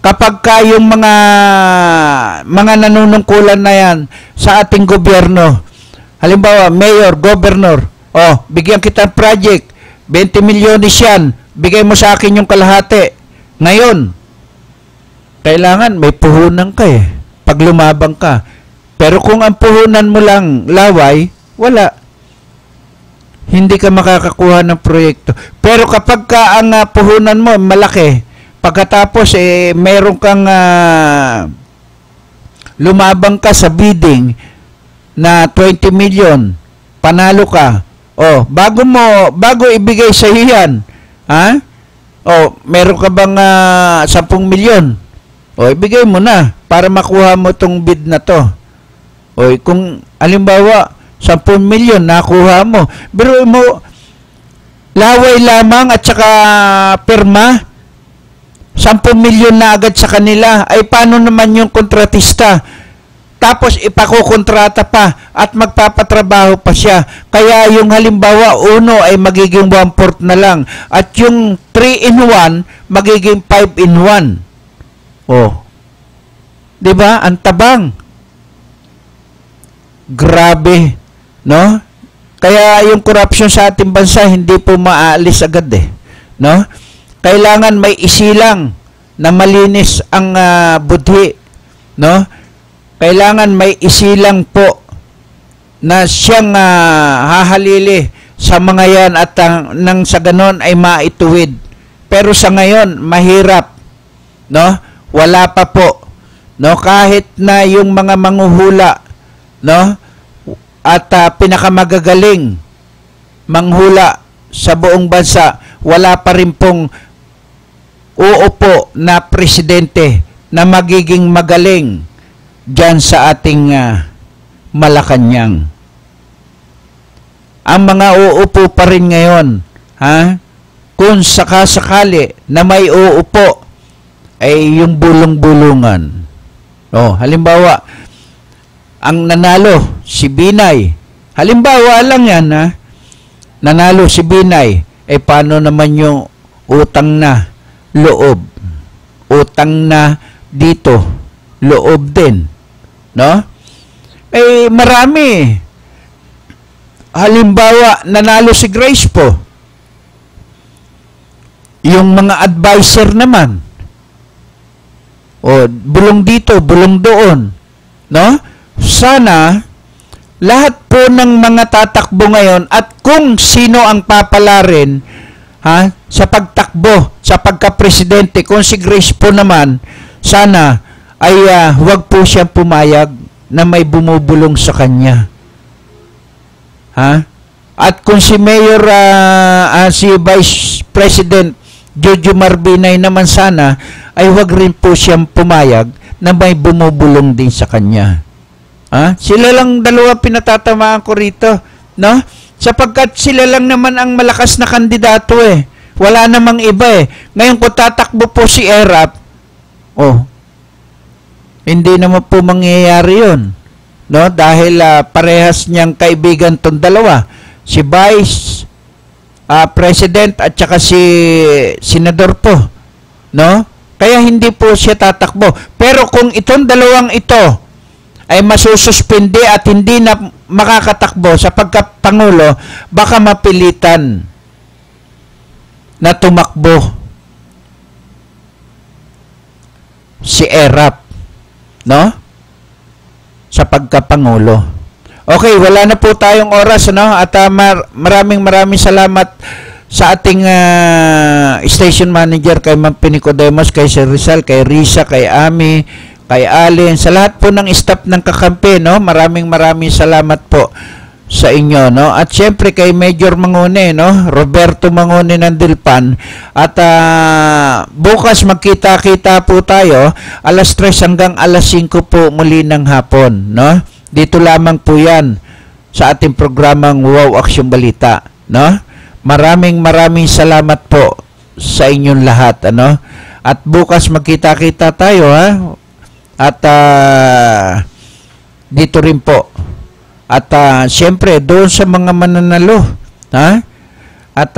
Speaker 2: kapag yung mga nanunungkulan na yan sa ating gobyerno. Halimbawa, mayor, governor, bigyan kita ng project, 20 milyones yan, bigay mo sa akin yung kalahati. Ngayon, kailangan may puhunan ka pag lumabang ka. Pero kung ang puhunan mo lang laway, wala. Hindi ka makakakuha ng proyekto. Pero kapag ang puhunan mo malaki, pagkatapos meron kang lumabang ka sa bidding na 20 million, panalo ka. Bago ibigay sa iyo yan, meron ka bang 10 milyon? Ibigay mo na para makuha mo tong bid na to. Kung halimbawa 10 milyon nakuha mo, pero mo laway lamang at saka perma, 10 milyon na agad sa kanila, ay paano naman yung kontratista? Tapos ipakukontrata pa at magpapatrabaho pa siya. Kaya yung halimbawa 1 ay magiging 1/4 na lang. At yung 3-in-1 magiging 5-in-1. Diba? Ang tabang. Grabe. No? Kaya yung corruption sa ating bansa hindi po maaalis agad no? Kailangan may isilang na malinis ang budhi. No? Kailangan may isilang po na siyang hahalili sa mga yan at nang sa ganon ay maituwid. Pero sa ngayon, mahirap. No? Wala pa po. No? Kahit na yung mga manguhula, no? At pinakamagagaling manghula sa buong bansa, wala pa rin pong uupo na presidente na magiging magaling dyan sa ating Malacanang. Ang mga uupo pa rin ngayon, kung sakasakali na may uupo, ay yung bulong-bulungan. Halimbawa, ang nanalo, si Binay. Halimbawa lang yan, nanalo si Binay. Paano naman yung utang na loob? Utang na dito, loob din. No? Marami. Halimbawa, nanalo si Grace po. Yung mga advisor naman. Bulong dito, bulong doon. No? Sana, lahat po ng mga tatakbo ngayon at kung sino ang papalarin sa pagtakbo, sa pagka-presidente, kung si Grace po naman, sana ay huwag po siyang pumayag na may bumubulong sa kanya. At kung si Mayor, si Vice President Jojo Marbinay naman sana, ay huwag rin po siyang pumayag na may bumubulong din sa kanya. Sila lang dalawa pinatatamaan ko rito, no? Sapagkat sila lang naman ang malakas na kandidato Wala namang iba Ngayon kung tatakbo po si Erap, hindi naman po mangyayari yun. No? Dahil parehas niyang kaibigan tong dalawa. Si Vice President at saka si Senador po. No? Kaya hindi po siya tatakbo. Pero kung itong dalawang ito ay masususpindi at hindi na makakatakbo sa pagkapangulo, baka mapilitan na tumakbo si Erap, no? Sa pagkapangulo. Okay, wala na po tayong oras, no? At maraming salamat sa ating station manager, kay Ma'am Pinicodemos, kay Sir Rizal, kay Risa, kay Ami, kay Allen, sa lahat po ng staff ng Kakampi, no? Maraming salamat po sa inyo, no? At syempre kay Major Mangune, no? Roberto Mangune ng Dilpan. At bukas magkita-kita po tayo alas 3 hanggang alas 5 po muli ng hapon, no? Dito lamang po 'yan sa ating programang Wow Aksyon Balita, no? Maraming salamat po sa inyong lahat, ano? At bukas magkita-kita tayo, At dito rin po. At siyempre, doon sa mga mananalo, at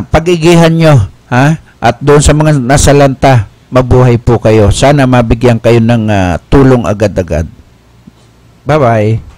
Speaker 2: pag-igihan nyo, at doon sa mga nasalanta, mabuhay po kayo. Sana mabigyan kayo ng tulong agad-agad. Bye-bye.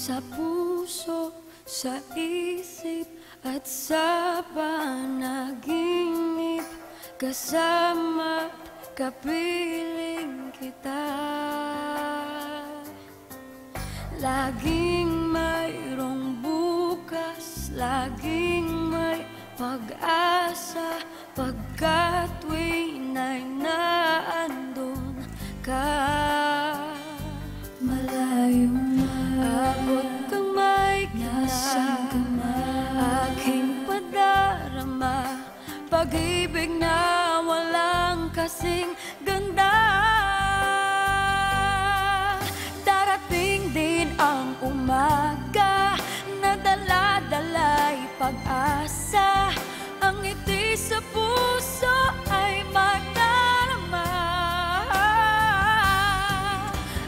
Speaker 3: Sa puso, sa isip at sa panaginip, kasama kapiling kita. Laging mayroong bukas, laging may pag-asa, pagkat tuwina'y naandun ka. Malayo na, abot kamay ka na, aking padarama, pag pag-ibig na walang kasing ganda. pag-asa, ang ngiti sa puso ay madarama.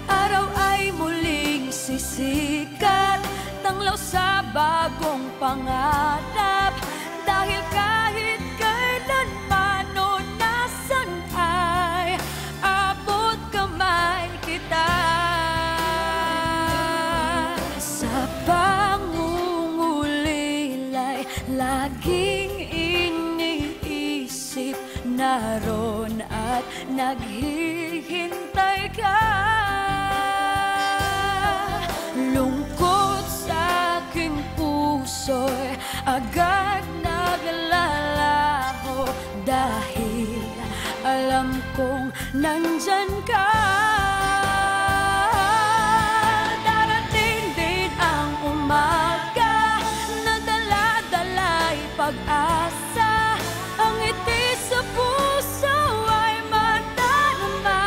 Speaker 3: Araw ay muling sisikat, tanglaw sa bagong pangarap. Dahil kahit kailanman o nasan ay abot kamay kita. Sa pangungulilay, laging iniisip, naroon at naghihintay ka. Lungkot sa aking puso'y agad naglalaho, dahil alam kong nandyan ka. Darating din ang umaga na dala-dala'y pag-asa, ang ngiti sa puso ay madarama.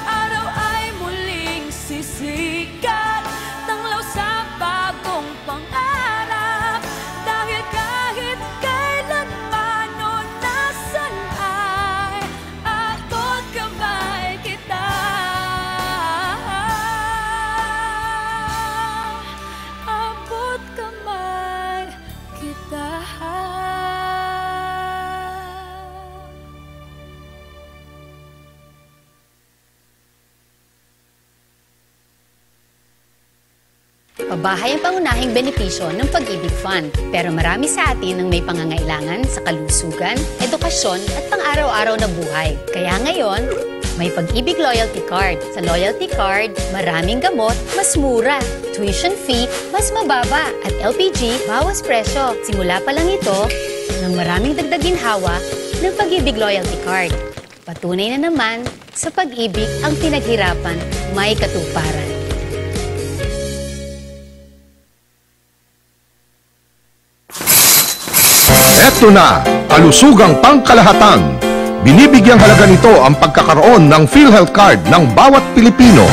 Speaker 3: Araw ay muling sisikat, tanglaw sa bagong pangarap. Dahil kahit kailanman o nasan ay abot kamay kita. Abot kamay kita.
Speaker 4: Pabahay ang pangunahing benepisyo ng Pag-ibig Fund. Pero marami sa atin ang may pangangailangan sa kalusugan, edukasyon at pang-araw-araw na buhay. Kaya ngayon, may Pag-ibig Loyalty Card. Sa Loyalty Card, maraming gamot, mas mura. Tuition fee, mas mababa. At LPG, bawas presyo. Simula pa lang ito ng maraming dagdag ginhawa ng Pag-ibig Loyalty Card. Patunay na naman, sa pag-ibig ang pinaghirapan may katuparan.
Speaker 5: Eto na, kalusugang pangkalahatan. Binibigyang halaga nito ang pagkakaroon ng PhilHealth Card ng bawat Pilipino.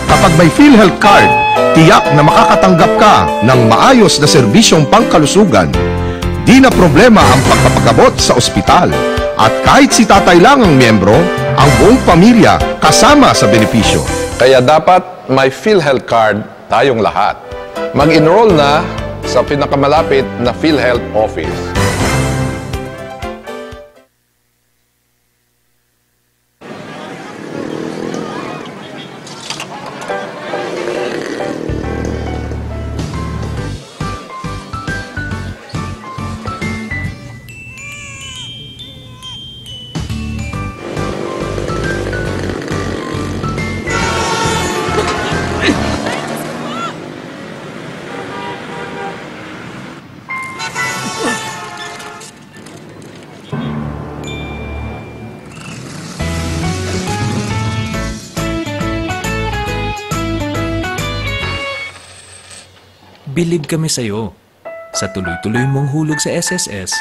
Speaker 5: Kapag may PhilHealth Card, tiyak na makakatanggap ka ng maayos na serbisyong pangkalusugan. Di na problema ang pagpapagamot sa ospital. At kahit si tatay lang ang miyembro, ang buong pamilya kasama sa benepisyo.
Speaker 6: Kaya dapat may PhilHealth Card tayong lahat. Mag-enroll na sa pinakamalapit na PhilHealth office.
Speaker 7: Bilib kami sa'yo. Sa tuloy-tuloy mong hulog sa SSS,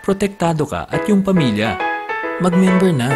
Speaker 7: protektado ka at yung pamilya. Mag-member na.